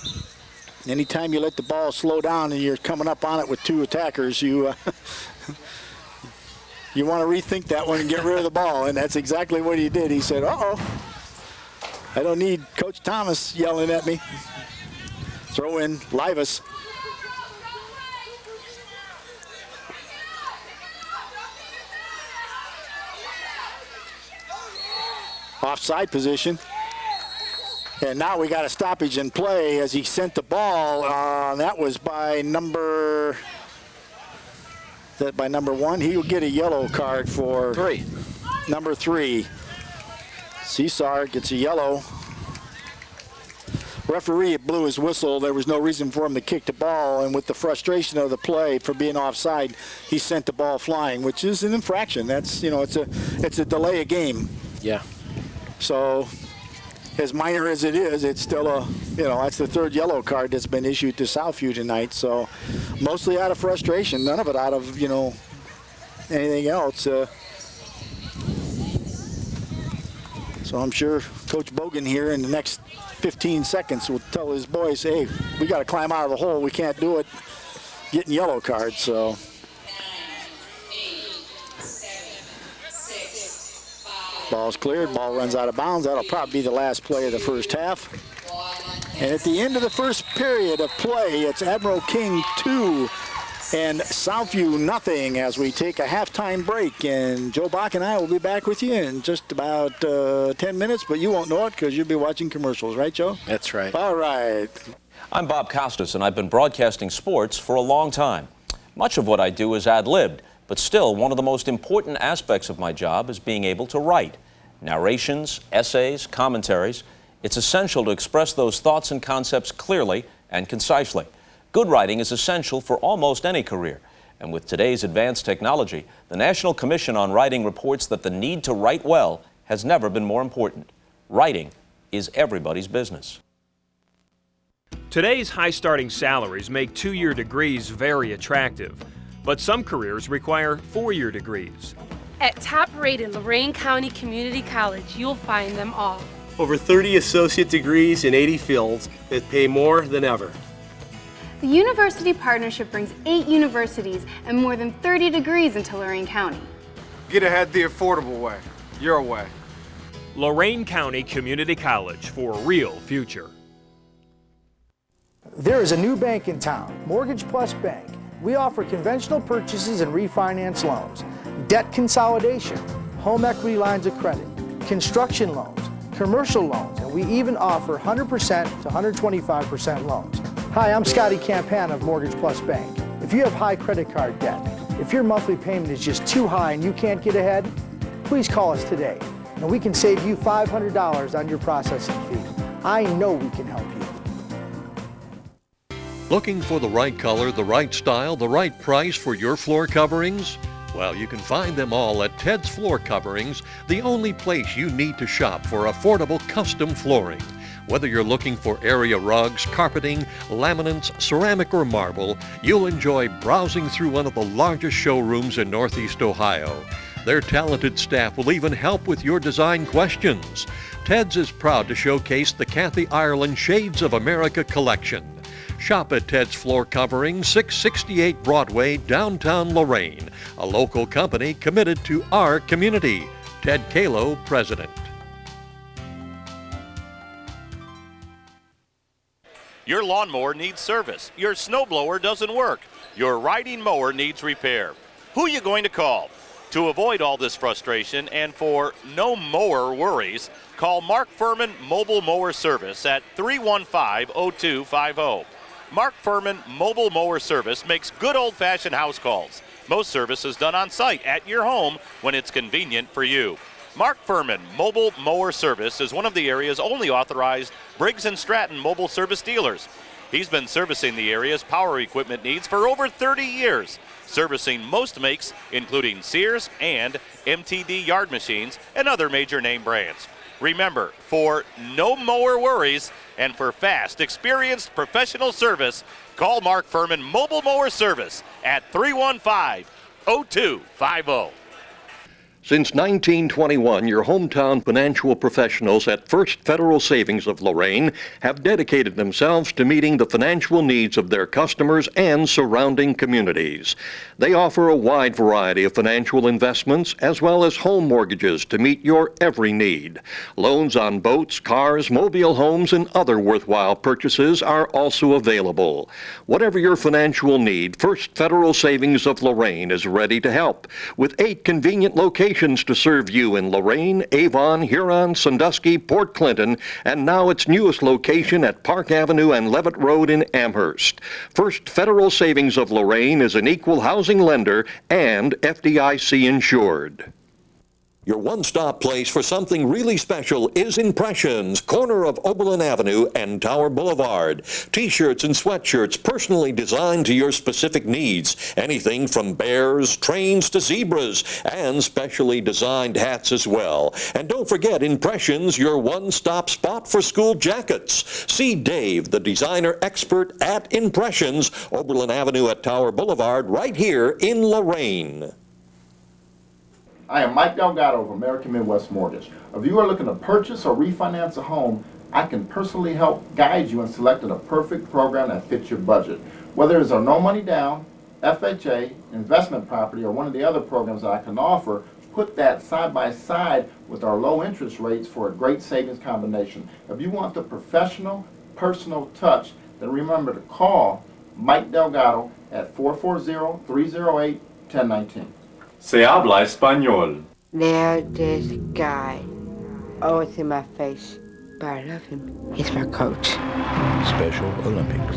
Anytime you let the ball slow down and you're coming up on it with two attackers, you you want to rethink that one and get rid of the ball, and that's exactly what he did. He said, uh-oh, I don't need Coach Thomas yelling at me. Throw in Livas. Offside position. And now we got a stoppage in play as he sent the ball. That was by number 1. He'll get a yellow card for number 3. Cesar gets a yellow. Referee blew his whistle. There was no reason for him to kick the ball, and with the frustration of the play for being offside, he sent the ball flying, which is an infraction. That's, you know, it's a delay of game. Yeah. So, as minor as it is, it's still that's the third yellow card that's been issued to Southview tonight. So, mostly out of frustration, none of it out of, anything else. So I'm sure Coach Bogan here in the next 15 seconds will tell his boys, hey, we got to climb out of the hole. We can't do it getting yellow cards. So. Ball's cleared. Ball runs out of bounds. That'll probably be the last play of the first half. And at the end of the first period of play, it's Admiral King 2 and Southview nothing as we take a halftime break. And Joe Bach and I will be back with you in just about 10 minutes, but you won't know it because you'll be watching commercials, right, Joe? That's right. All right. I'm Bob Costas, and I've been broadcasting sports for a long time. Much of what I do is ad-libbed, but still one of the most important aspects of my job is being able to write. Narrations, essays, commentaries. It's essential to express those thoughts and concepts clearly and concisely. Good writing is essential for almost any career. And with today's advanced technology, the National Commission on Writing reports that the need to write well has never been more important. Writing is everybody's business. Today's high starting salaries make 2-year degrees very attractive, but some careers require 4-year degrees. At top-rated Lorain County Community College, you'll find them all. Over 30 associate degrees in 80 fields that pay more than ever. The University Partnership brings 8 universities and more than 30 degrees into Lorain County. Get ahead the affordable way, your way. Lorain County Community College for a real future. There is a new bank in town, Mortgage Plus Bank. We offer conventional purchases and refinance loans, debt consolidation, home equity lines of credit, construction loans, commercial loans, and we even offer 100% to 125% loans. Hi, I'm Scotty Campana of Mortgage Plus Bank. If you have high credit card debt, if your monthly payment is just too high and you can't get ahead, please call us today, and we can save you $500 on your processing fee. I know we can help you. Looking for the right color, the right style, the right price for your floor coverings? Well, you can find them all at Ted's Floor Coverings, the only place you need to shop for affordable custom flooring. Whether you're looking for area rugs, carpeting, laminates, ceramic, or marble, you'll enjoy browsing through one of the largest showrooms in Northeast Ohio. Their talented staff will even help with your design questions. Ted's is proud to showcase the Kathy Ireland Shades of America collection. Shop at Ted's Floor Covering, 668 Broadway, downtown Lorain, a local company committed to our community. Ted Kalo, President. Your lawnmower needs service. Your snowblower doesn't work. Your riding mower needs repair. Who are you going to call? To avoid all this frustration and for no mower worries, call Mark Furman Mobile Mower Service at 315-0250. Mark Furman Mobile Mower Service makes good old-fashioned house calls. Most service is done on site at your home when it's convenient for you. Mark Furman Mobile Mower Service is one of the area's only authorized Briggs & Stratton mobile service dealers. He's been servicing the area's power equipment needs for over 30 years, servicing most makes, including Sears and MTD yard machines and other major name brands. Remember, for no mower worries and for fast, experienced professional service, call Mark Furman Mobile Mower Service at 315-0250. Since 1921, your hometown financial professionals at First Federal Savings of Lorain have dedicated themselves to meeting the financial needs of their customers and surrounding communities. They offer a wide variety of financial investments as well as home mortgages to meet your every need. Loans on boats, cars, mobile homes, and other worthwhile purchases are also available. Whatever your financial need, First Federal Savings of Lorain is ready to help with 8 convenient locations to serve you in Lorain, Avon, Huron, Sandusky, Port Clinton, and now its newest location at Park Avenue and Levitt Road in Amherst. First Federal Savings of Lorain is an equal housing lender and FDIC insured. Your one-stop place for something really special is Impressions, corner of Oberlin Avenue and Tower Boulevard. T-shirts and sweatshirts personally designed to your specific needs. Anything from bears, trains to zebras, and specially designed hats as well. And don't forget Impressions, your one-stop spot for school jackets. See Dave, the designer expert at Impressions, Oberlin Avenue at Tower Boulevard, right here in Lorain. I am Mike Delgado of American Midwest Mortgage. If you are looking to purchase or refinance a home, I can personally help guide you in selecting a perfect program that fits your budget. Whether it's a no money down, FHA, investment property, or one of the other programs that I can offer, put that side by side with our low interest rates for a great savings combination. If you want the professional, personal touch, then remember to call Mike Delgado at 440-308-1019. Se habla español. There's this guy, always in my face, but I love him. He's my coach. Special Olympics.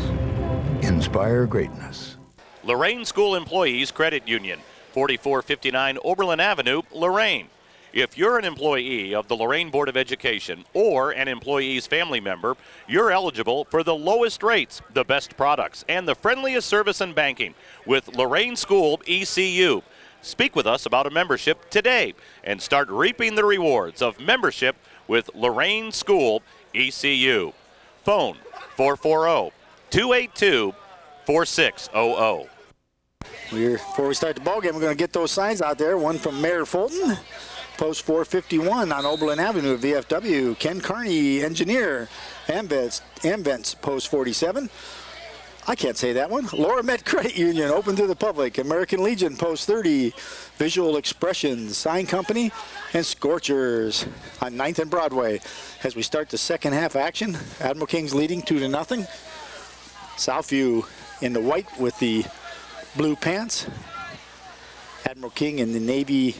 Inspire greatness. Lorain School Employees Credit Union, 4459 Oberlin Avenue, Lorain. If you're an employee of the Lorain Board of Education or an employee's family member, you're eligible for the lowest rates, the best products, and the friendliest service in banking with Lorain School ECU. Speak with us about a membership today and start reaping the rewards of membership with Lorain School ECU. Phone 440-282-4600. Before we start the ball game, we're going to get those signs out there. One from Mayor Fulton, post 451 on Oberlin Avenue, VFW. Ken Carney, engineer, Amvents, post 47. I can't say that one. Lorain Credit Union, open to the public. American Legion, post 30. Visual Expressions, Sign Company, and Scorchers on 9th and Broadway. As we start the second half action, Admiral King's leading 2-0. Southview in the white with the blue pants. Admiral King in the navy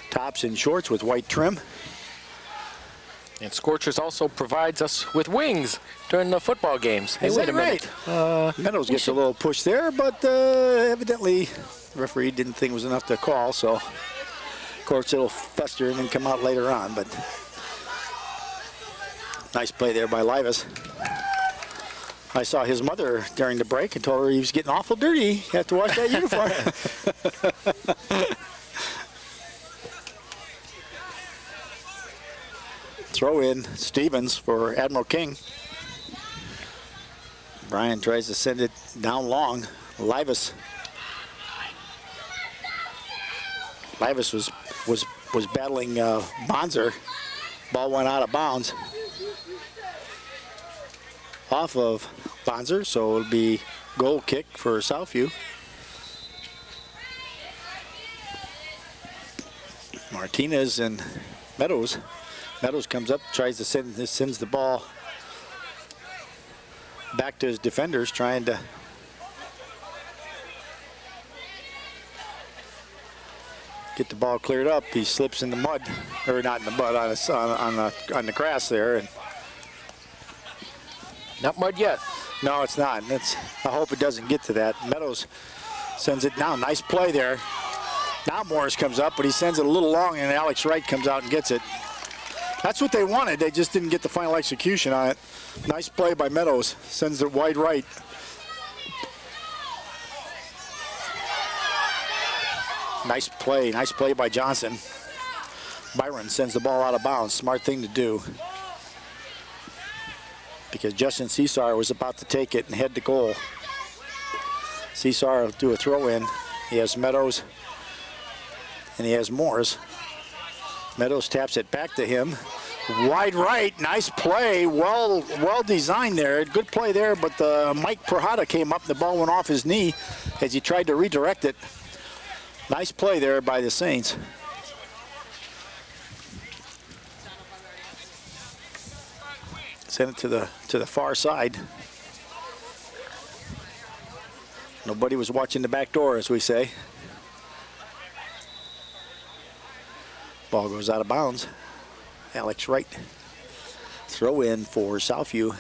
tops and shorts with white trim. And Scorchers also provides us with wings during the football games. Hey, wait a minute. Meadows gets a little push there, but evidently the referee didn't think it was enough to call, so of course it'll fester and then come out later on. But nice play there by Livas. I saw his mother during the break and told her he was getting awful dirty. You have to wash that uniform. Throw in Stevens for Admiral King. Brian tries to send it down long. Livas was battling Bonzer. Ball went out of bounds. Off of Bonzer, so it'll be goal kick for Southview. Martinez and Meadows. Meadows comes up, tries to sends the ball back to his defenders, trying to get the ball cleared up. He slips in the mud, or not in the mud, on the grass there. And not mud yet. No, it's not. I hope it doesn't get to that. Meadows sends it down. Nice play there. Now Morris comes up, but he sends it a little long, and Alex Wright comes out and gets it. That's what they wanted. They just didn't get the final execution on it. Nice play by Meadows. Sends it wide right. Nice play by Johnson. Byron sends the ball out of bounds. Smart thing to do. Because Justin Cesar was about to take it and head to goal. Cesar will do a throw in. He has Meadows and he has Morris. Meadows taps it back to him. Wide right, nice play, well designed there. Good play there, but Mike Prahada came up, the ball went off his knee as he tried to redirect it. Nice play there by the Saints. Send it to the far side. Nobody was watching the back door, as we say. Ball goes out of bounds. Alex Wright. Throw in for Southview.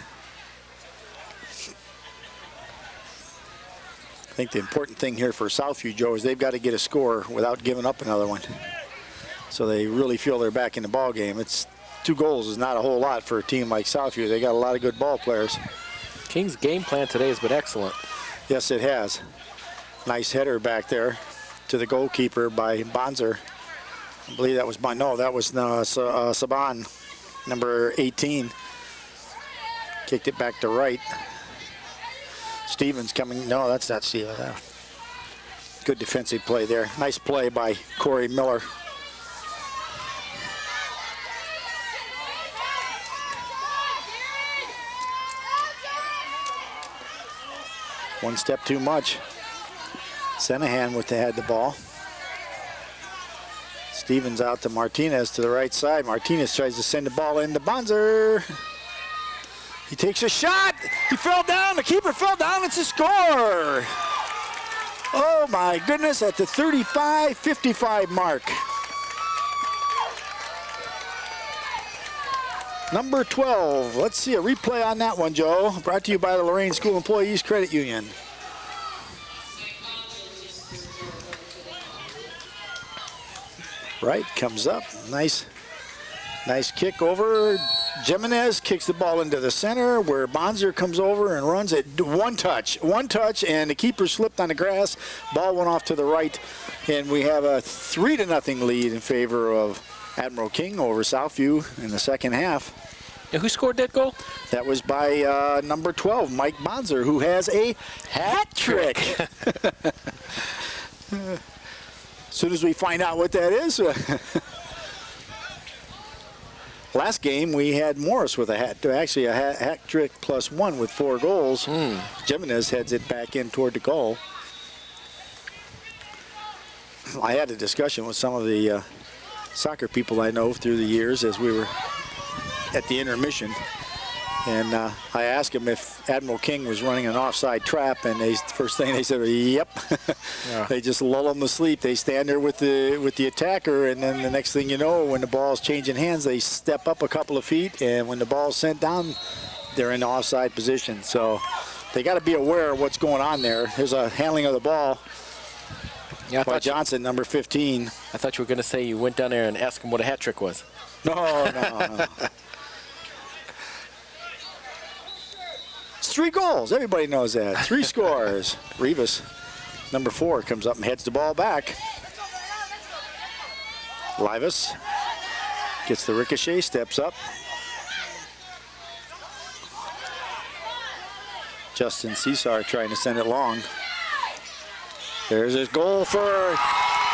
I think the important thing here for Southview, Joe, is they've got to get a score without giving up another one. So they really feel they're back in the ball game. It's 2 goals is not a whole lot for a team like Southview. They got a lot of good ball players. King's game plan today has been excellent. Yes, it has. Nice header back there to the goalkeeper by Bonzer. I believe that was that was Saban, number 18. Kicked it back to right. Stevens coming. No, that's not Stevens. Good defensive play there. Nice play by Corey Miller. One step too much. Senahan had the ball. Stevens out to Martinez to the right side. Martinez tries to send the ball into Bonzer. He takes a shot. He fell down. The keeper fell down. It's a score. Oh my goodness, at the 35-55 mark. Number 12. Let's see a replay on that one, Joe. Brought to you by the Lorain School Employees Credit Union. Right, comes up. Nice kick over. Jimenez kicks the ball into the center where Bonzer comes over and runs it. One touch, and the keeper slipped on the grass. Ball went off to the right, and we have a 3-0 lead in favor of Admiral King over Southview in the second half. And who scored that goal? That was by number 12, Mike Bonzer, who has a hat trick. As soon as we find out what that is. Last game we had Morris with a hat trick +1 with 4 goals. Jimenez heads it back in toward the goal. I had a discussion with some of the soccer people I know through the years as we were at the intermission, and I asked him if Admiral King was running an offside trap, and first thing they said, yep. Yeah. They just lull them to sleep. They stand there with the attacker, and then the next thing you know, when the ball's changing hands, they step up a couple of feet, and when the ball's sent down, they're in the offside position. So they got to be aware of what's going on there. There's a handling of the ball. Yeah, by Johnson, number 15. I thought you were going to say you went down there and asked him what a hat trick was. No. It's 3 goals. Everybody knows that. 3 scores. Rivas, number 4, comes up and heads the ball back. Livas gets the ricochet, steps up. Justin Cesar trying to send it long. There's a goal for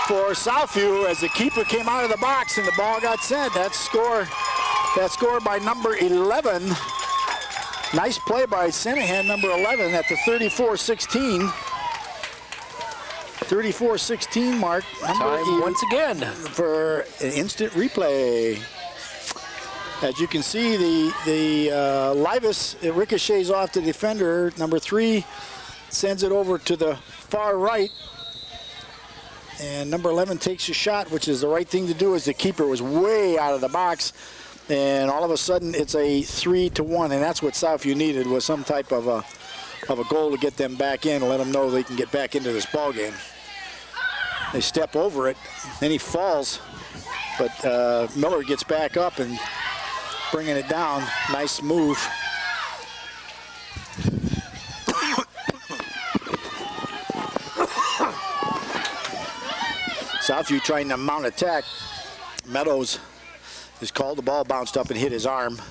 Southview as the keeper came out of the box and the ball got sent. That score by number 11. Nice play by Senahan, number 11, at the 34-16. 34-16 mark. Time once again for an instant replay. As you can see, the Livas, it ricochets off the defender. Number 3 sends it over to the far right. And number 11 takes a shot, which is the right thing to do as the keeper was way out of the box. And all of a sudden, it's a 3-1, and that's what Southview needed, was some type of a goal to get them back in and let them know they can get back into this ball game. They step over it, then he falls, but Miller gets back up and bringing it down. Nice move. Southview trying to mount attack. Meadows is called. The ball bounced up and hit his arm.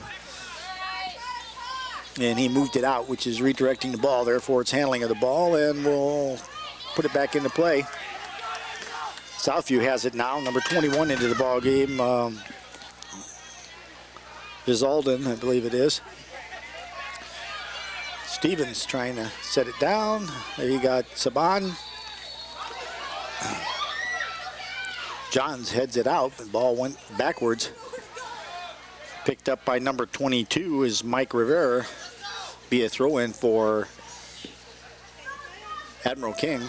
And he moved it out, which is redirecting the ball. Therefore, it's handling of the ball, and we'll put it back into play. Southview has it now. Number 21 into the ball game. Visalden, I believe it is. Stevens trying to set it down. There you got Saban. Johns heads it out. The ball went backwards. Picked up by number 22 is Mike Rivera. Be a throw-in for Admiral King.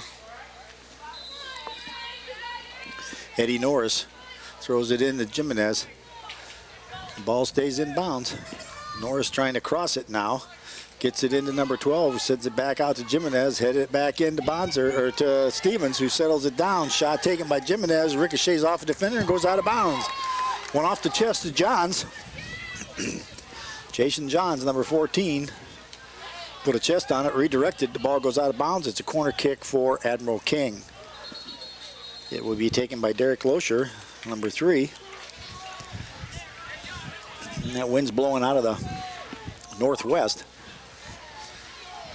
Eddie Norris throws it in to Jimenez. The ball stays in bounds. Norris trying to cross it now. Gets it into number 12, sends it back out to Jimenez, headed it back into Bonzer, or to Stevens, who settles it down. Shot taken by Jimenez, ricochets off a defender and goes out of bounds. One off the chest to Johns. Jason Johns, number 14, put a chest on it, redirected, the ball goes out of bounds. It's a corner kick for Admiral King. It will be taken by Derek Loescher, number 3. And that wind's blowing out of the northwest.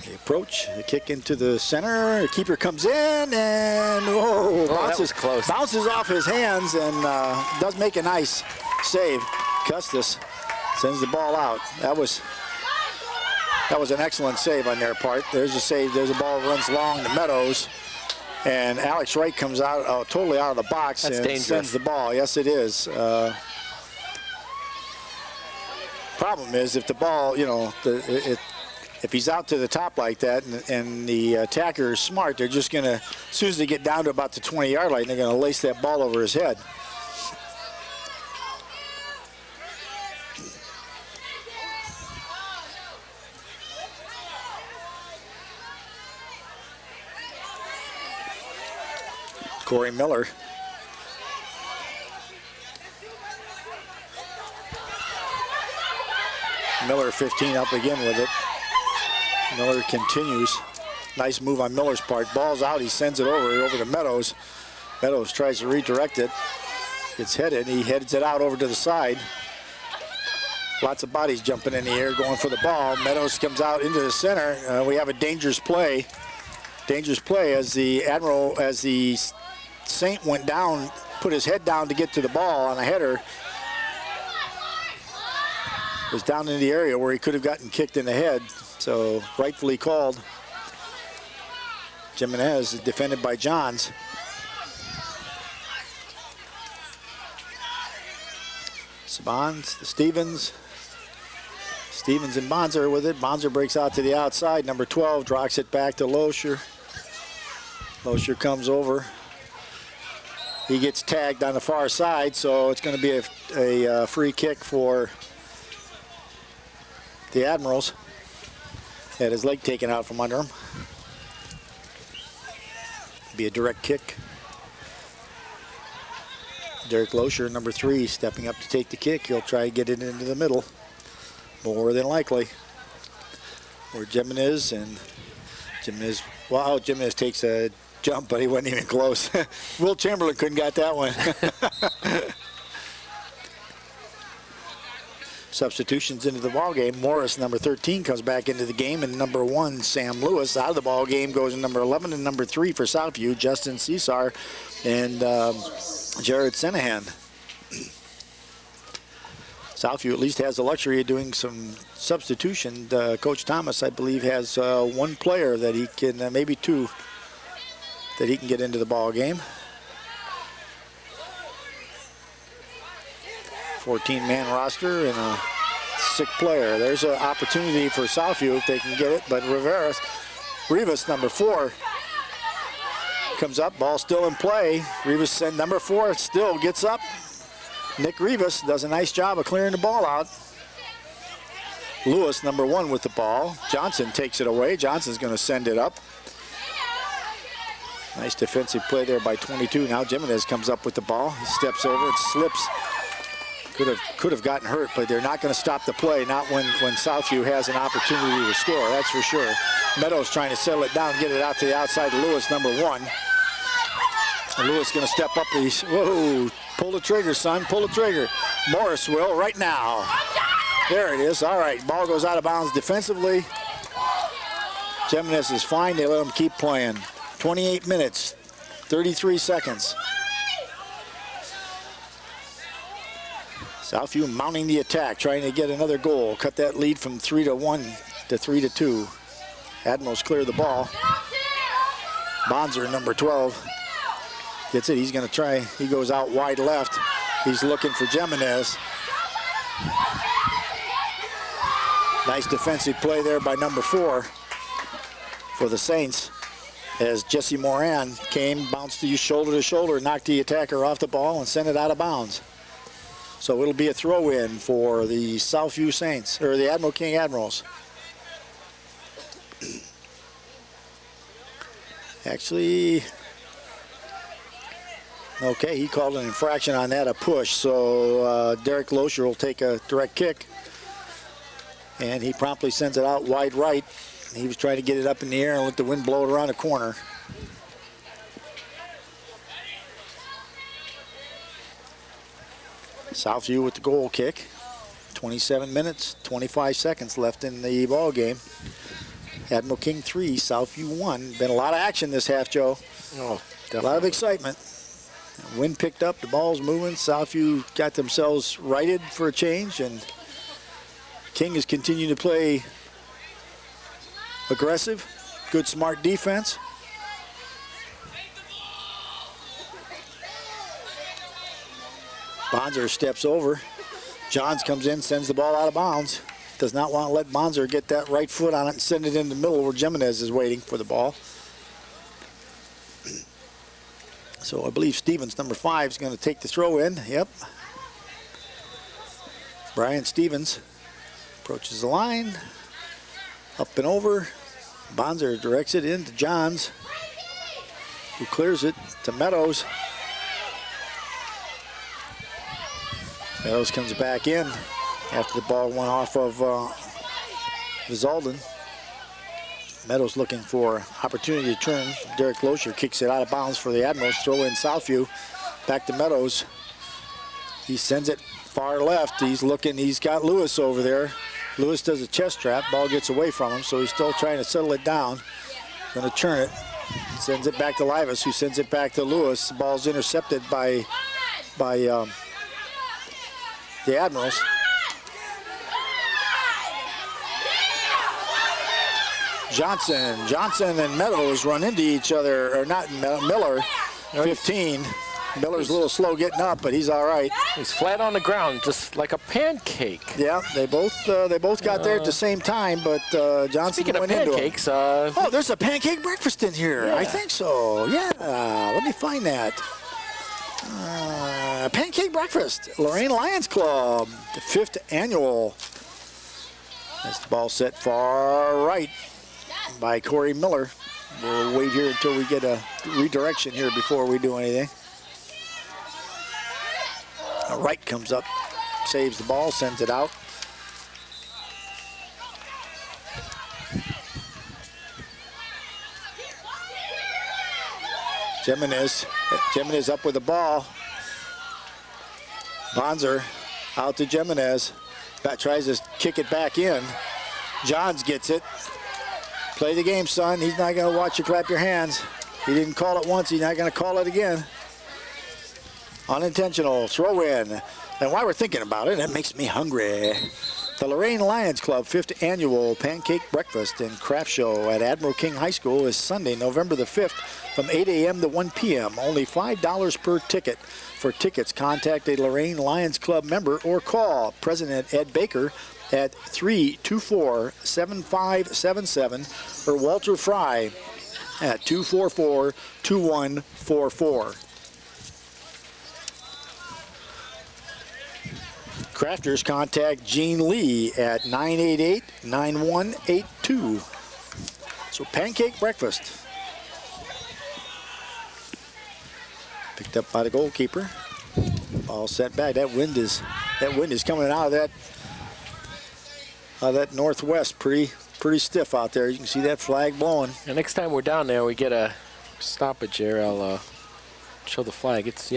The approach, the kick into the center, the keeper comes in and bounces off his hands and does make a nice save. Custis sends the ball out. That was an excellent save on their part. There's a save, there's a ball runs long to Meadows, and Alex Wright comes out totally out of the box and dangerous. Sends the ball. Yes, it is. Problem is, if the ball, if he's out to the top like that and the attacker is smart, they're just going to, as soon as they get down to about the 20-yard line, they're going to lace that ball over his head. Corey Miller. Miller 15 up again with it. Miller continues. Nice move on Miller's part. Ball's out, he sends it over to Meadows. Meadows tries to redirect it. It's headed, he heads it out over to the side. Lots of bodies jumping in the air, going for the ball. Meadows comes out into the center. We have a dangerous play. Dangerous play as the Saint went down, put his head down to get to the ball on a header. Was down in the area where he could have gotten kicked in the head, so rightfully called. Jimenez is defended by Johns. Sabans, Stevens and Bonzer with it. Bonzer breaks out to the outside. Number 12 drops it back to Loescher. Loescher comes over. He gets tagged on the far side, so it's going to be a free kick for the Admirals. Had his leg taken out from under him. Be a direct kick. Derek Loescher, number 3, stepping up to take the kick. He'll try to get it into the middle. More than likely. Where Jimenez Jimenez takes a jump, but he wasn't even close. Will Chamberlain couldn't got that one. Substitutions into the ball game. Morris, number 13, comes back into the game, and number 1, Sam Lewis, out of the ball game, goes in number 11 and number 3 for Southview, Justin Cesar and Jared Senahan. Southview at least has the luxury of doing some substitution. Coach Thomas, I believe, has 1 player that he can, maybe 2, that he can get into the ball game. 14-man roster and a 6th player. There's an opportunity for Southview if they can get it, but Rivas, number 4, comes up, ball still in play. Rivas, number 4, still gets up. Nick Rivas does a nice job of clearing the ball out. Lewis, number 1, with the ball. Johnson takes it away. Johnson's going to send it up. Nice defensive play there by 22. Now Jimenez comes up with the ball. He steps over and slips. Could have gotten hurt, but they're not going to stop the play, not when Southview has an opportunity to score, that's for sure. Meadows trying to settle it down, get it out to the outside to Lewis, number 1. And Lewis going to step up. Whoa, pull the trigger, son, pull the trigger. Morris will right now. There it is. All right, ball goes out of bounds defensively. Jimenez is fine. They let him keep playing. 28 minutes, 33 seconds. Southview mounting the attack, trying to get another goal. Cut that lead from 3-1 to 3-2. Admirals clear the ball. Bonzer, number 12, gets it. He's going to try. He goes out wide left. He's looking for Jimenez. Nice defensive play there by number 4 for the Saints. As Jesse Moran came, bounced to shoulder, knocked the attacker off the ball and sent it out of bounds. So it'll be a throw-in for the Southview Saints, or the Admiral King Admirals. Actually, okay, he called an infraction on that, a push. So Derek Loescher will take a direct kick. And he promptly sends it out wide right. He was trying to get it up in the air and let the wind blow it around the corner. Southview with the goal kick. 27 minutes, 25 seconds left in the ball game. Admiral King 3, Southview 1. Been a lot of action this half, Joe. Oh, definitely. A lot of excitement. Wind picked up, the ball's moving. Southview got themselves righted for a change, and King is continuing to play aggressive, good, smart defense. Bonser steps over. Johns comes in, sends the ball out of bounds. Does not want to let Bonser get that right foot on it and send it in the middle where Jimenez is waiting for the ball. So I believe Stevens, number 5, is going to take the throw in. Yep. Brian Stevens approaches the line. Up and over. Bonser directs it into Johns, who clears it to Meadows. Meadows comes back in after the ball went off of Vizalden. Meadows looking for opportunity to turn. Derek Loescher kicks it out of bounds for the Admirals. Throw in Southview. Back to Meadows. He sends it far left. He's looking. He's got Lewis over there. Lewis does a chest trap. Ball gets away from him, so he's still trying to settle it down. Going to turn it. Sends it back to Livas, who sends it back to Lewis. The ball's intercepted by the Admirals. Johnson and Meadows run into each other, or not Miller, 15. Miller's a little slow getting up, but he's all right. He's flat on the ground, just like a pancake. Yeah, they both got there at the same time, but Johnson Speaking went of into him. pancakes, oh, there's a pancake breakfast in here. Yeah. I think so. Yeah, let me find that. Pancake breakfast, Lorain Lions Club, the 5th annual. That's the ball set far right by Corey Miller. We'll wait here until we get a redirection here before we do anything. Wright comes up, saves the ball, sends it out. Jimenez up with the ball. Bonser out to Jimenez. Tries to kick it back in. Johns gets it. Play the game, son. He's not going to watch you clap your hands. He didn't call it once. He's not going to call it again. Unintentional throw in. And while we're thinking about it, that makes me hungry. The Lorain Lions Club 5th annual pancake breakfast and craft show at Admiral King High School is Sunday, November the 5th from 8 a.m. to 1 p.m. Only $5 per ticket. For tickets, contact a Lorain Lions Club member or call President Ed Baker at 324-7577 or Walter Fry at 244-2144. Crafters, contact Gene Lee at 988-9182. So pancake breakfast. Picked up by the goalkeeper. Ball set back. That wind is coming out of that northwest pretty stiff out there. You can see that flag blowing. And next time we're down there, we get a stoppage here. I'll show the flag. It's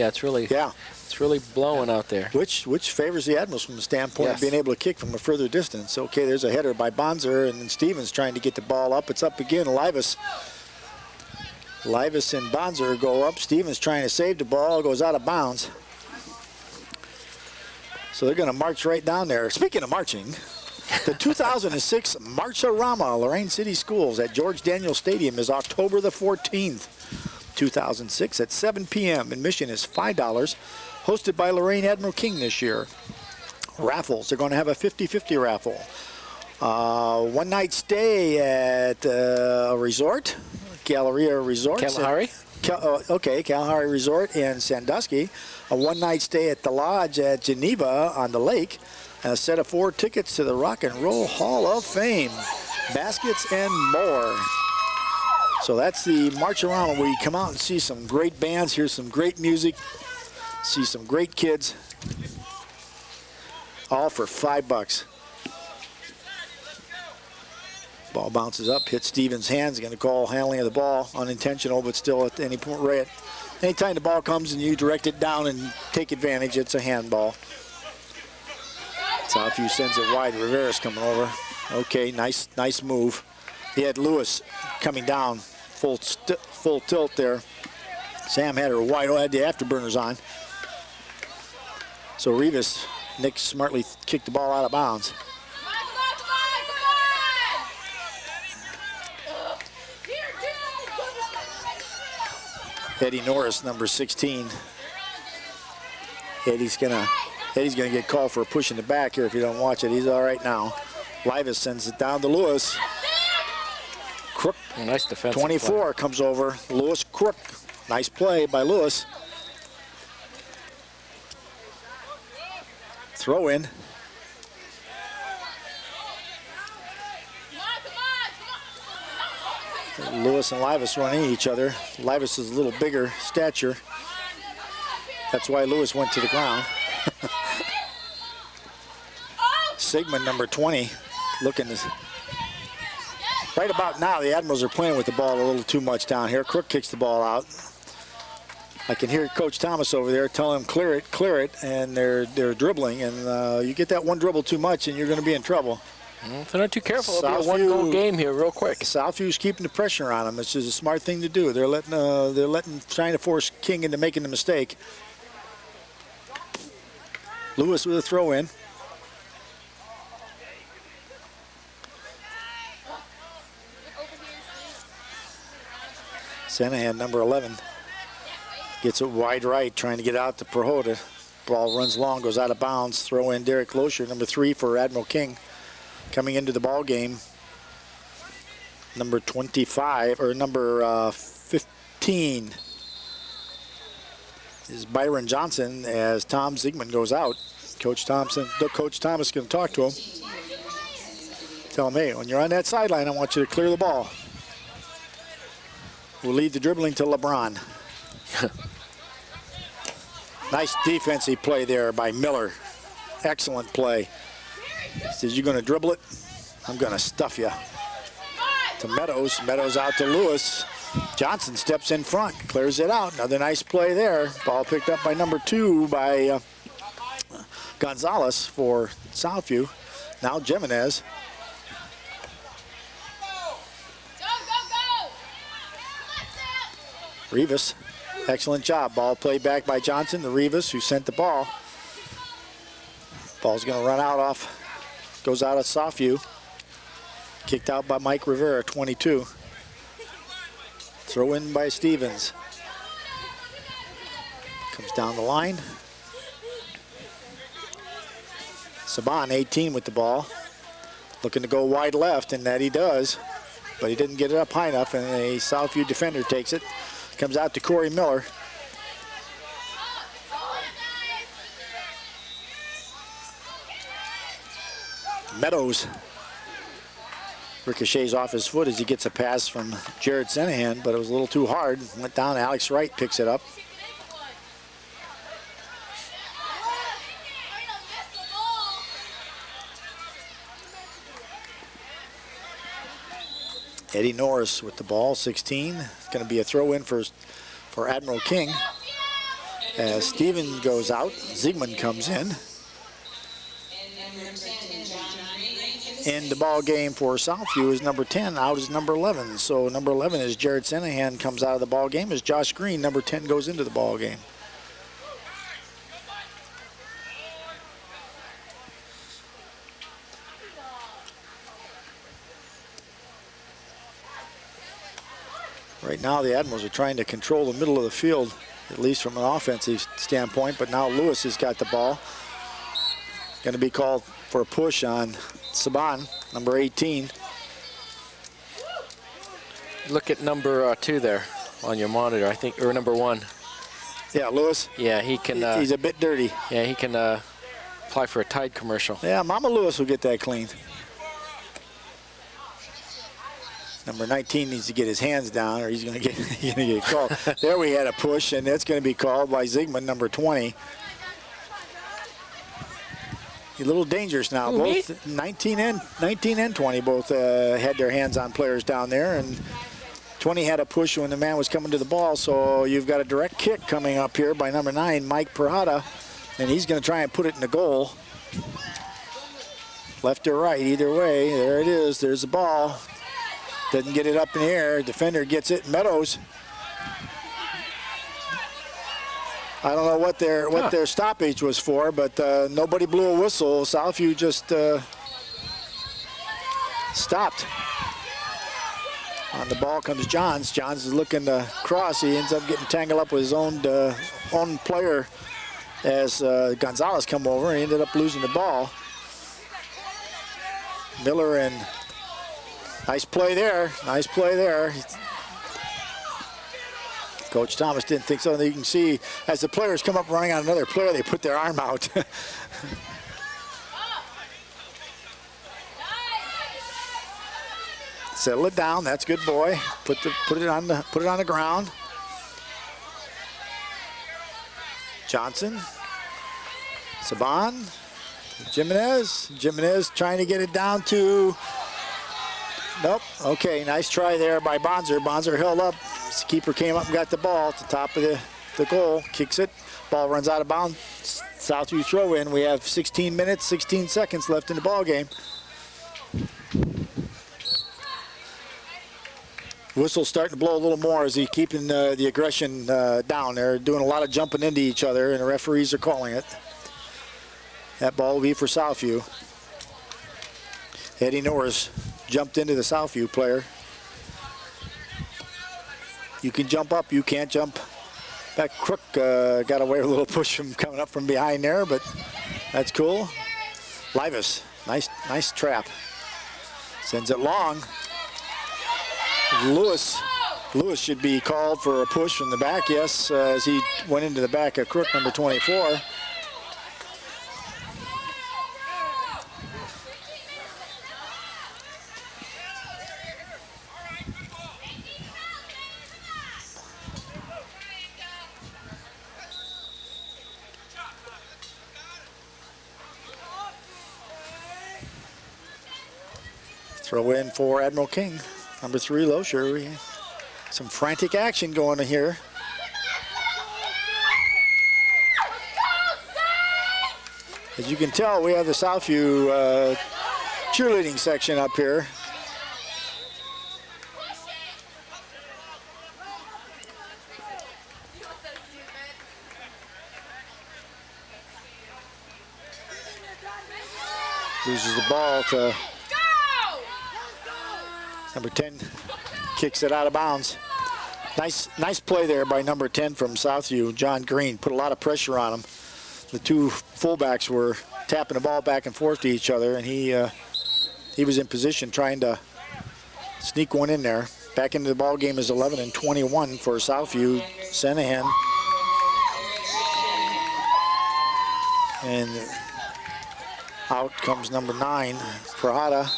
really blowing out there. Which favors the Admirals from the standpoint of being able to kick from a further distance. Okay, there's a header by Bonser, and then Stevens trying to get the ball up. It's up again. Livas and Bonser go up. Stevens trying to save the ball, goes out of bounds. So they're going to march right down there. Speaking of marching, the 2006 March-a-Rama Lorain City Schools at George Daniel Stadium is October the 14th, 2006 at 7 p.m. Admission is $5. Hosted by Lorain Admiral King this year. Raffles, they're going to have a 50-50 raffle. One-night stay at a resort, Galleria Resort. Kalahari? Kalahari Resort in Sandusky. A one-night stay at the Lodge at Geneva on the lake. And a set of 4 tickets to the Rock and Roll Hall of Fame. Baskets and more. So that's the march around where you come out and see some great bands, hear some great music, see some great kids, all for $5. Ball bounces up, hits Stevens' hands. Going to call handling of the ball, unintentional, but still at any point, right. Anytime the ball comes and you direct it down and take advantage, it's a handball. Southview sends it wide. Rivera's coming over. Okay, nice move. He had Lewis coming down, full tilt there. Sam had her wide, had the afterburners on. So Rivas, Nick smartly kicked the ball out of bounds. Eddie Norris, number 16. Eddie's gonna get called for a push in the back here if you don't watch it. He's all right now. Livas sends it down to Lewis. Crook, nice defensive 24 play. Comes over. Lewis Crook, nice play by Lewis. Throw in. Lewis and Livas running each other. Livas is a little bigger stature. That's why Lewis went to the ground. Sigmund, number 20, looking this. Right about now, the Admirals are playing with the ball a little too much down here. Crook kicks the ball out. I can hear Coach Thomas over there telling them clear it, and they're dribbling, and you get that one dribble too much, and you're going to be in trouble. If they're not too careful, it'll be a one-goal game here real quick. Southview's keeping the pressure on them. It's just a smart thing to do. They're trying to force King into making the mistake. Lewis with a throw in. Sanahan, number 11, gets it wide right, trying to get out to Prohoda. Ball runs long, goes out of bounds. Throw in Derek Loescher, number 3 for Admiral King. Coming into the ball game, number 25 or number 15 is Byron Johnson as Tom Ziegman goes out. Coach Thomas is going to talk to him. Tell him, hey, when you're on that sideline, I want you to clear the ball. We'll leave the dribbling to LeBron. Nice defensive play there by Miller. Excellent play. He says, you're going to dribble it? I'm going to stuff you. To Meadows. Meadows out to Lewis. Johnson steps in front, clears it out. Another nice play there. Ball picked up by number 2 by Gonzalez for Southview. Now Jimenez. Rivas, excellent job. Ball played back by Johnson to Rivas, who sent the ball. Ball's going to run out off. Goes out of Southview. Kicked out by Mike Rivera, 22. Throw in by Stevens. Comes down the line. Saban, 18 with the ball. Looking to go wide left, and that he does. But he didn't get it up high enough, and a Southview defender takes it. Comes out to Corey Miller. Meadows ricochets off his foot as he gets a pass from Jared Senahan, but it was a little too hard. Went down, Alex Wright picks it up. Eddie Norris with the ball, 16. It's going to be a throw-in for Admiral King. As Steven goes out, Ziegman comes in. In the ball game for Southview is number 10, out is number 11. So number 11 is Jared Senahan comes out of the ball game as Josh Green, number 10, goes into the ball game. Right now the Admirals are trying to control the middle of the field, at least from an offensive standpoint, but now Lewis has got the ball. Going to be called for a push on Saban, number 18. Look at number 2 there on your monitor, I think, or number 1. Yeah, Lewis. Yeah, he can. He's a bit dirty. Yeah, he can apply for a Tide commercial. Yeah, Mama Lewis will get that clean. Number 19 needs to get his hands down or he's going to get called. There we had a push, and that's going to be called by Ziegman, number 20. A little dangerous now. Both 19 and 20 both had their hands on players down there, and 20 had a push when the man was coming to the ball, so you've got a direct kick coming up here by number 9, Mike Perhata, and he's going to try and put it in the goal. Left or right, either way. There it is. There's the ball. Doesn't get it up in the air. Defender gets it. Meadows. I don't know what their stoppage was for, but nobody blew a whistle. Southview just stopped. On the ball comes Johns. Johns is looking to cross. He ends up getting tangled up with his own player as Gonzalez come over, and he ended up losing the ball. Miller, and nice play there. Nice play there. Coach Thomas didn't think so. You can see as the players come up running on another player, they put their arm out. Settle it down. That's good, boy. Put it on the ground. Johnson, Saban, Jimenez trying to get it down to. Nope. Okay, nice try there by Bonzer. Bonzer held up. The keeper came up and got the ball at the top of the goal. Kicks it. Ball runs out of bounds. Southview throw in. We have 16 minutes, 16 seconds left in the ball game. Whistle's starting to blow a little more as he's keeping the aggression down. They're doing a lot of jumping into each other, and the referees are calling it. That ball will be for Southview. Eddie Norris jumped into the Southview player. You can jump up, you can't jump back. Crook got away with a little push from coming up from behind there, but that's cool. Livas, nice trap. Sends it long. Lewis should be called for a push from the back, yes, as he went into the back of Crook, number 24. Throw in for Admiral King. Number 3, Loescher. Some frantic action going on here. As you can tell, we have the Southview cheerleading section up here. Loses the ball to number 10, kicks it out of bounds. Nice play there by number 10 from Southview, John Green. Put a lot of pressure on him. The two fullbacks were tapping the ball back and forth to each other, and he was in position trying to sneak one in there. Back into the ball game is 11-21 for Southview. Senahan. And out comes number 9, Perhata.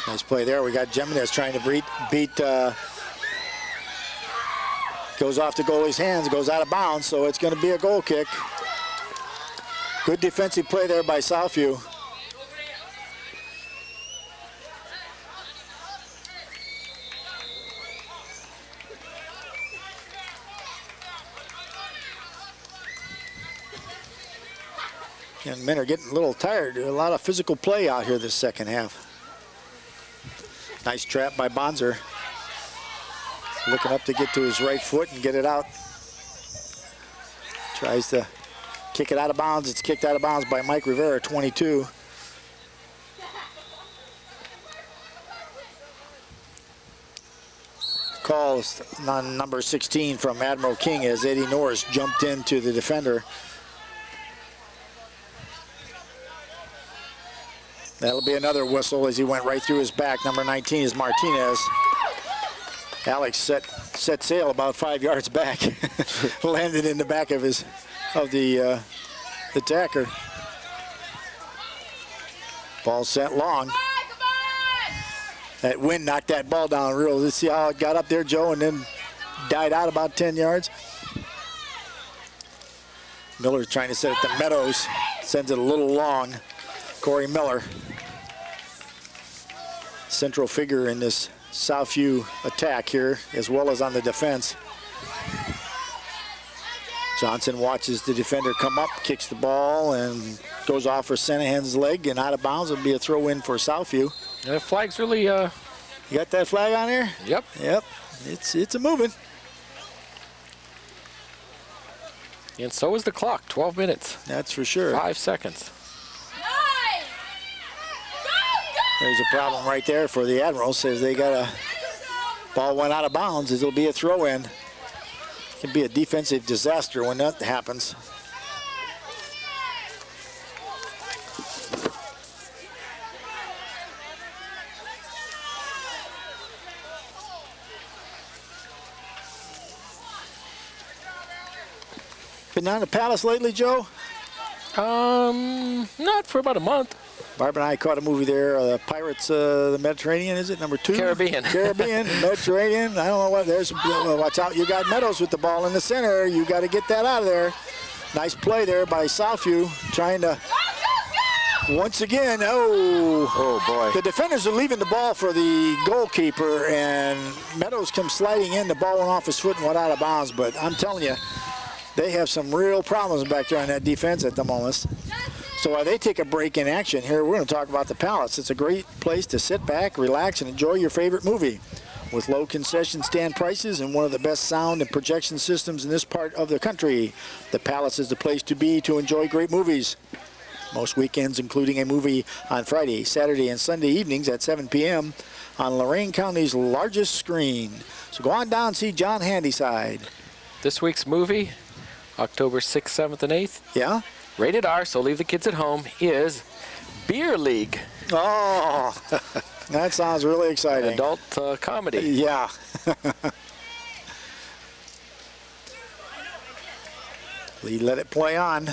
Nice play there. We got Jimenez trying to beat goes off the goalie's hands, goes out of bounds, so it's going to be a goal kick. Good defensive play there by Southview. And men are getting a little tired. A lot of physical play out here this second half. Nice trap by Bonzer. Looking up to get to his right foot and get it out. Tries to kick it out of bounds. It's kicked out of bounds by Mike Rivera, 22. Calls on number 16 from Admiral King as Eddie Norris jumped into the defender. That'll be another whistle as he went right through his back. Number 19 is Martinez. Alex set sail about 5 yards back, landed in the back of the attacker. Ball sent long. That wind knocked that ball down real. Let's see how it got up there, Joe, and then died out about 10 yards. Miller's trying to set it to Meadows. Sends it a little long. Corey Miller, central figure in this Southview attack here, as well as on the defense. Johnson watches the defender come up, kicks the ball, and goes off for Senahan's leg and out of bounds. It'll be a throw in for Southview. The flag's really... You got that flag on there? Yep. Yep. It's a moving. And so is the clock. 12 minutes. That's for sure. 5 seconds. There's a problem right there for the Admiral. Says they got a ball went out of bounds. It'll be a throw in. It can be a defensive disaster when that happens. Been down to Palace lately, Joe? Not for about a month. Barb and I caught a movie there, Pirates of the Mediterranean, is it? Number 2? Caribbean. Caribbean, Mediterranean. I don't know what, there's, watch out, you got Meadows with the ball in the center. You got to get that out of there. Nice play there by Southview, trying to, once again, oh boy. The defenders are leaving the ball for the goalkeeper, and Meadows comes sliding in. The ball went off his foot and went out of bounds, but I'm telling you, they have some real problems back there on that defense at the moment. So while they take a break in action here, we're going to talk about the Palace. It's a great place to sit back, relax, and enjoy your favorite movie. With low concession stand prices and one of the best sound and projection systems in this part of the country, the Palace is the place to be to enjoy great movies. Most weekends, including a movie on Friday, Saturday, and Sunday evenings at 7 p.m. on Lorain County's largest screen. So go on down and see John Handyside. This week's movie, October 6th, 7th, and 8th. Yeah? Rated R, so leave the kids at home, is Beer League. Oh, that sounds really exciting. Adult comedy. Yeah. Lee let it play on.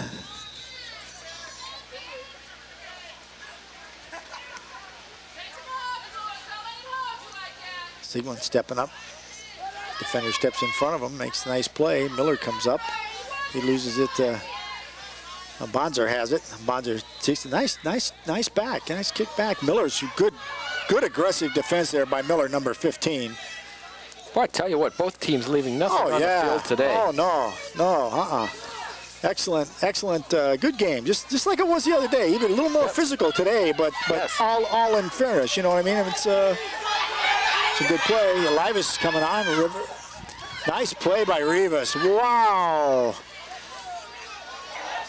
Sigmund stepping up. Defender steps in front of him, makes a nice play. Miller comes up. He loses it to Bonzer has it. Bonzer takes a nice back, nice kick back. Miller's good aggressive defense there by Miller, number 15. Well, I tell you what, both teams leaving nothing on the field today. Oh no, excellent, good game. Just like it was the other day. Even a little more physical today, but yes. all in fairness. You know what I mean? It's a good play. Livas coming on. Nice play by Rivas. Wow.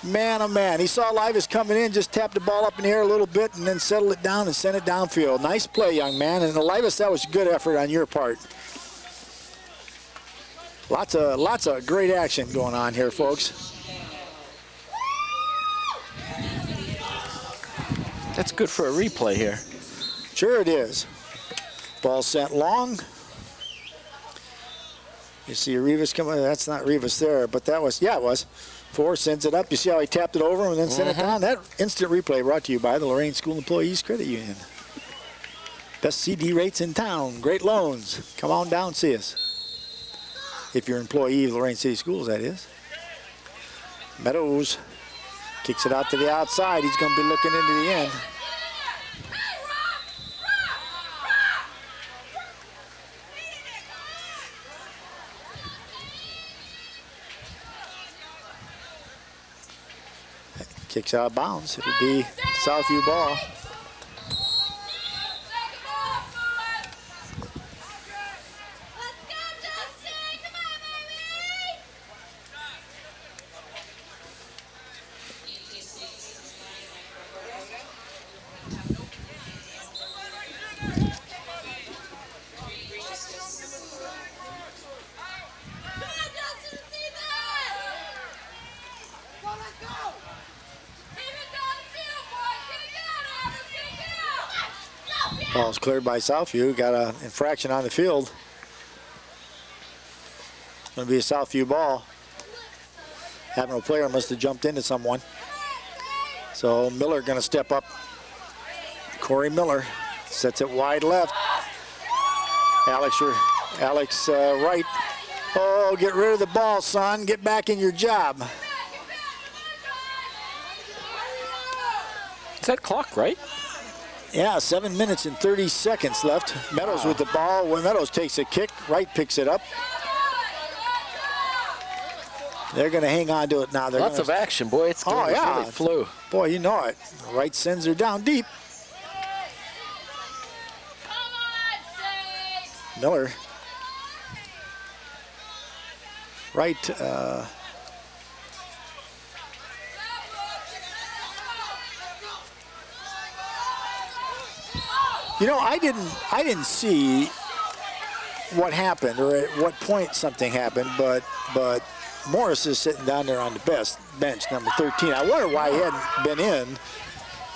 Man, oh man, he saw Livas coming in, just tapped the ball up in the air a little bit and then settled it down and sent it downfield. Nice play, young man. And Livas, that was a good effort on your part. Lots of great action going on here, folks. That's good for a replay here. Sure it is. Ball sent long. You see Rivas coming, that's not Rivas there, but that was, yeah, it was. 4 sends it up. You see how he tapped it over and then sent it down? That instant replay brought to you by the Lorain School Employees Credit Union. Best CD rates in town. Great loans. Come on down, see us. If you're an employee of Lorain City Schools, that is. Meadows kicks it out to the outside. He's going to be looking into the end. Kicks out of bounds. It'll be Southview ball. Ball's cleared by Southview. Got an infraction on the field. Going to be a Southview ball. Admiral player must have jumped into someone. So Miller going to step up. Corey Miller sets it wide left. Alex right. Oh, get rid of the ball, son. Get back in your job. Is that clock right? Yeah, 7 minutes and 30 seconds left. Meadows with the ball. When Meadows takes a kick, Wright picks it up. They're going to hang on to it now. Lots of action, boy. It's really flew. Boy, you know it. Wright sends her down deep. Miller. Wright. You know, I didn't see what happened or at what point something happened, but Morris is sitting down there on the bench, number 13. I wonder why he hadn't been in.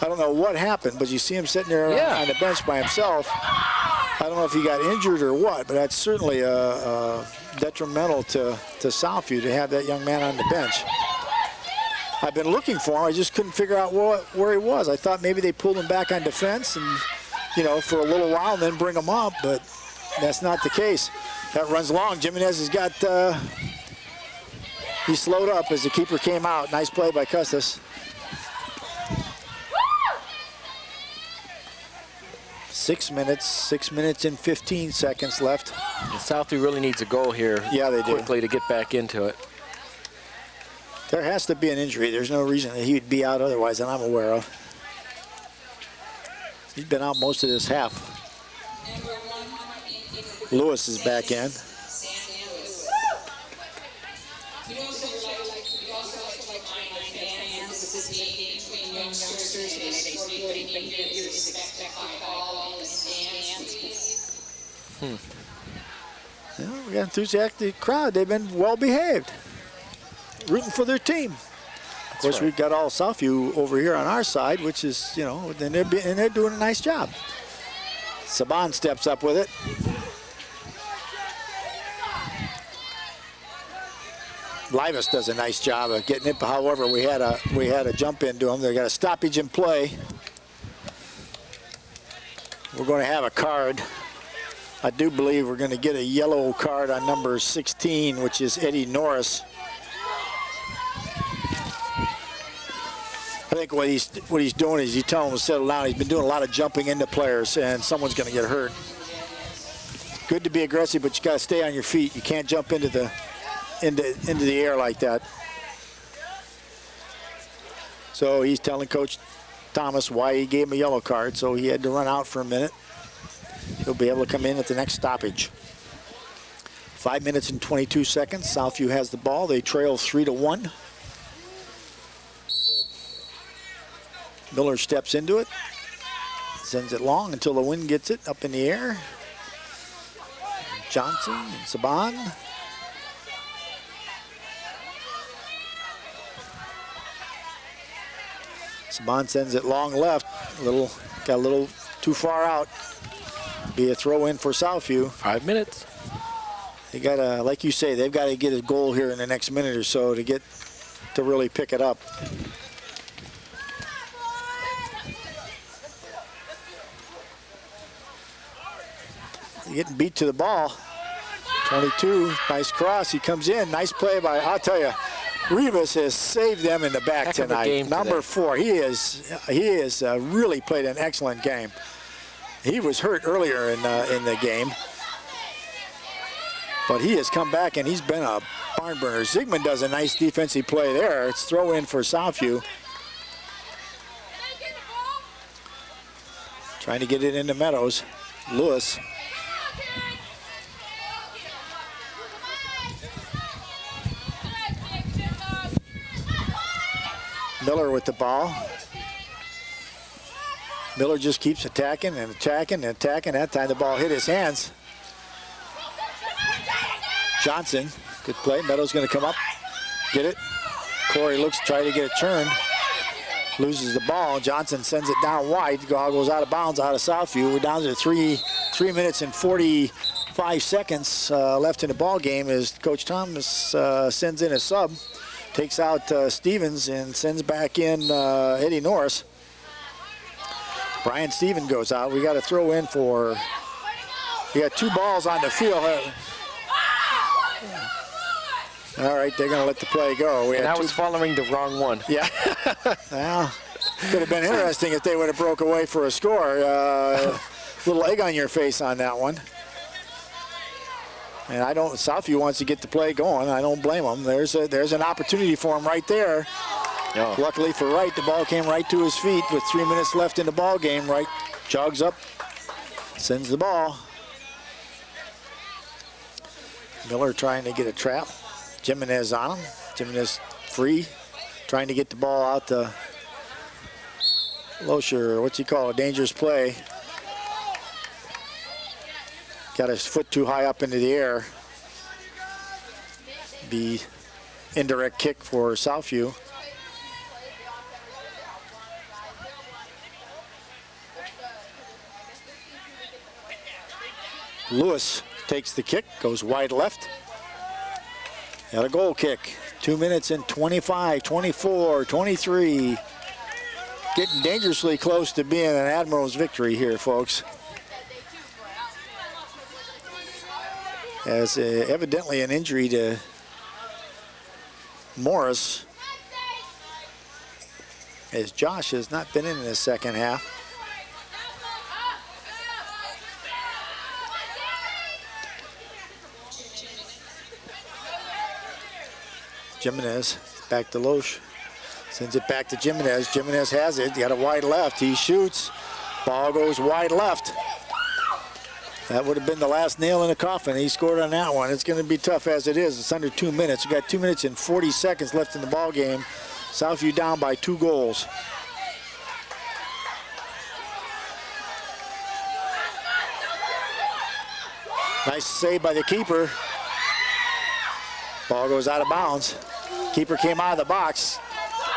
I don't know what happened, but you see him sitting there on the bench by himself. I don't know if he got injured or what, but that's certainly detrimental to Southview to have that young man on the bench. I've been looking for him. I just couldn't figure out where he was. I thought maybe they pulled him back on defense and, you know, for a little while and then bring him up, but that's not the case. That runs long. Jimenez has got, he slowed up as the keeper came out. Nice play by Custis. 6 minutes and 15 seconds left. And Southview really needs a goal here. Yeah, they do. Quickly to get back into it. There has to be an injury. There's no reason that he would be out otherwise that I'm aware of. He's been out most of this half. Lewis is back in. Yeah, we got an enthusiastic crowd. They've been well behaved, rooting for their team. Of course, we've got all Southview over here on our side, which is, you know, and they're doing a nice job. Saban steps up with it. Livas does a nice job of getting it. However, we had a jump into him. They got a stoppage in play. We're going to have a card. I do believe we're going to get a yellow card on number 16, which is Eddie Norris. I think what he's doing is he's telling him to settle down. He's been doing a lot of jumping into players, and someone's going to get hurt. Good to be aggressive, but you got to stay on your feet. You can't jump into the air like that. So he's telling Coach Thomas why he gave him a yellow card, so he had to run out for a minute. He'll be able to come in at the next stoppage. 5 minutes and 22 seconds. Southview has the ball. They trail 3-1. Miller steps into it. Sends it long until the wind gets it up in the air. Johnson and Saban. Saban sends it long left. Got a little too far out. Be a throw in for Southview. 5 minutes. They got to, like you say, they've got to get a goal here in the next minute or so to really pick it up. Getting beat to the ball. 22, nice cross. He comes in. Nice play by, I'll tell you, Rivas has saved them in the back tonight. Number 4, he has really played an excellent game. He was hurt earlier in the game, but he has come back and he's been a barn burner. Zygmunt does a nice defensive play there. It's throw in for Southview. Trying to get it into Meadows. Lewis. Miller with the ball. Miller just keeps attacking and attacking and attacking. That time the ball hit his hands. Johnson, good play. Meadows going to come up, get it. Corey looks, try to get it turned. Loses the ball. Johnson sends it down wide. Goes out of bounds out of Southview. We're down to 3 minutes and 44 5 seconds left in the ball game as Coach Thomas sends in a sub, takes out Stevens and sends back in Eddie Norris. Brian Stevens goes out. We got to throw in for, we got 2 balls on the field. All right, they're going to let the play go. And I was following the wrong one. Yeah. Well, could have been interesting if they would have broke away for a score. Little egg on your face on that one. And Southview wants to get the play going. I don't blame them. There's an opportunity for him right there. Oh. Luckily for Wright, the ball came right to his feet with 3 minutes left in the ball game. Wright jogs up, sends the ball. Miller trying to get a trap. Jimenez on him. Jimenez free, trying to get the ball out to Loescher. What's he call? A dangerous play. Got his foot too high up into the air. Be indirect kick for Southview. Lewis takes the kick, goes wide left. Got a goal kick. 2 minutes and 25, 24, 23. Getting dangerously close to being an Admiral's victory here, folks. As evidently an injury to Morris, as Josh has not been in the second half. Jimenez back to Loesch. Sends it back to Jimenez. Jimenez has it. Got a wide left. He shoots. Ball goes wide left. That would have been the last nail in the coffin. He scored on that one. It's going to be tough as it is. It's under 2 minutes. We've got 2 minutes and 40 seconds left in the ball game. Southview down by 2 goals. Nice save by the keeper. Ball goes out of bounds. Keeper came out of the box.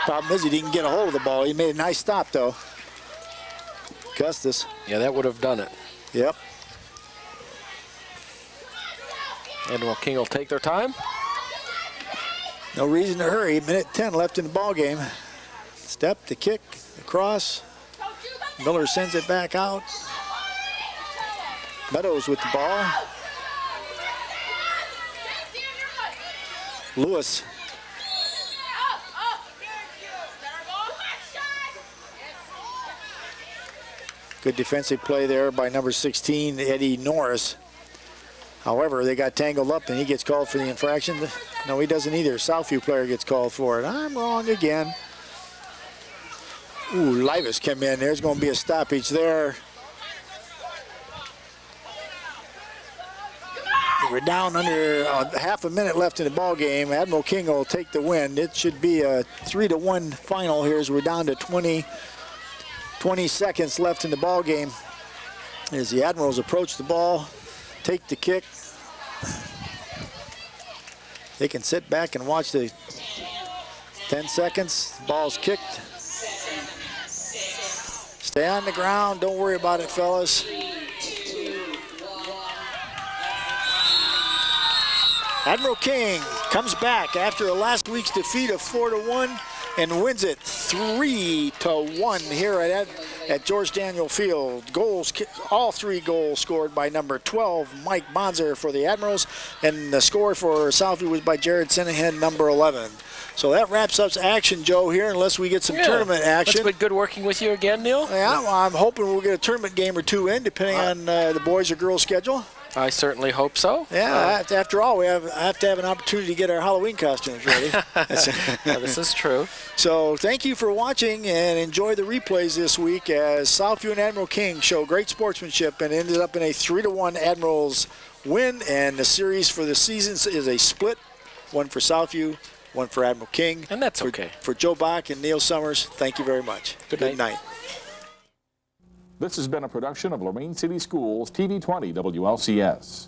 Problem is he didn't get a hold of the ball. He made a nice stop though. Custis. Yeah, that would have done it. Yep. Admiral King will take their time. No reason to hurry. Minute 10 left in the ball game. Step, the kick, the cross. Miller sends it back out. Meadows with the ball. Lewis. Good defensive play there by number 16, Eddie Norris. However, they got tangled up and he gets called for the infraction. No, he doesn't either. Southview player gets called for it. I'm wrong again. Ooh, Livas came in. There's going to be a stoppage there. We're down under half a minute left in the ball game. Admiral King will take the win. It should be a 3-1 final here as we're down to 20 seconds left in the ball game. As the Admirals approach the ball, take the kick. They can sit back and watch the 10 seconds. Ball's kicked. Stay on the ground. Don't worry about it, fellas. Admiral King comes back after last week's defeat of 4-1 and wins it 3-1 here at George Daniel Field. Goals, all 3 goals scored by number 12, Mike Bonzer for the Admirals, and the score for Southview was by Jared Senahan, number 11. So that wraps up action, Joe, here, unless we get some tournament action. It's been good working with you again, Neil. Yeah, well, I'm hoping we'll get a tournament game or 2 in, depending on the boys or girls schedule. I certainly hope so. Yeah, after all, I have to have an opportunity to get our Halloween costumes ready. Yeah, this is true. So thank you for watching and enjoy the replays this week as Southview and Admiral King show great sportsmanship and ended up in a 3-1 Admirals win. And the series for the season is a split, 1 for Southview, 1 for Admiral King. And that's okay. For Joe Bach and Neil Summers, thank you very much. Good night. This has been a production of Lorain City Schools, TV20 WLCS.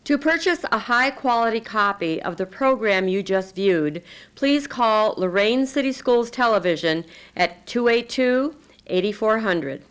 To purchase a high-quality copy of the program you just viewed, please call Lorain City Schools Television at 282 8400.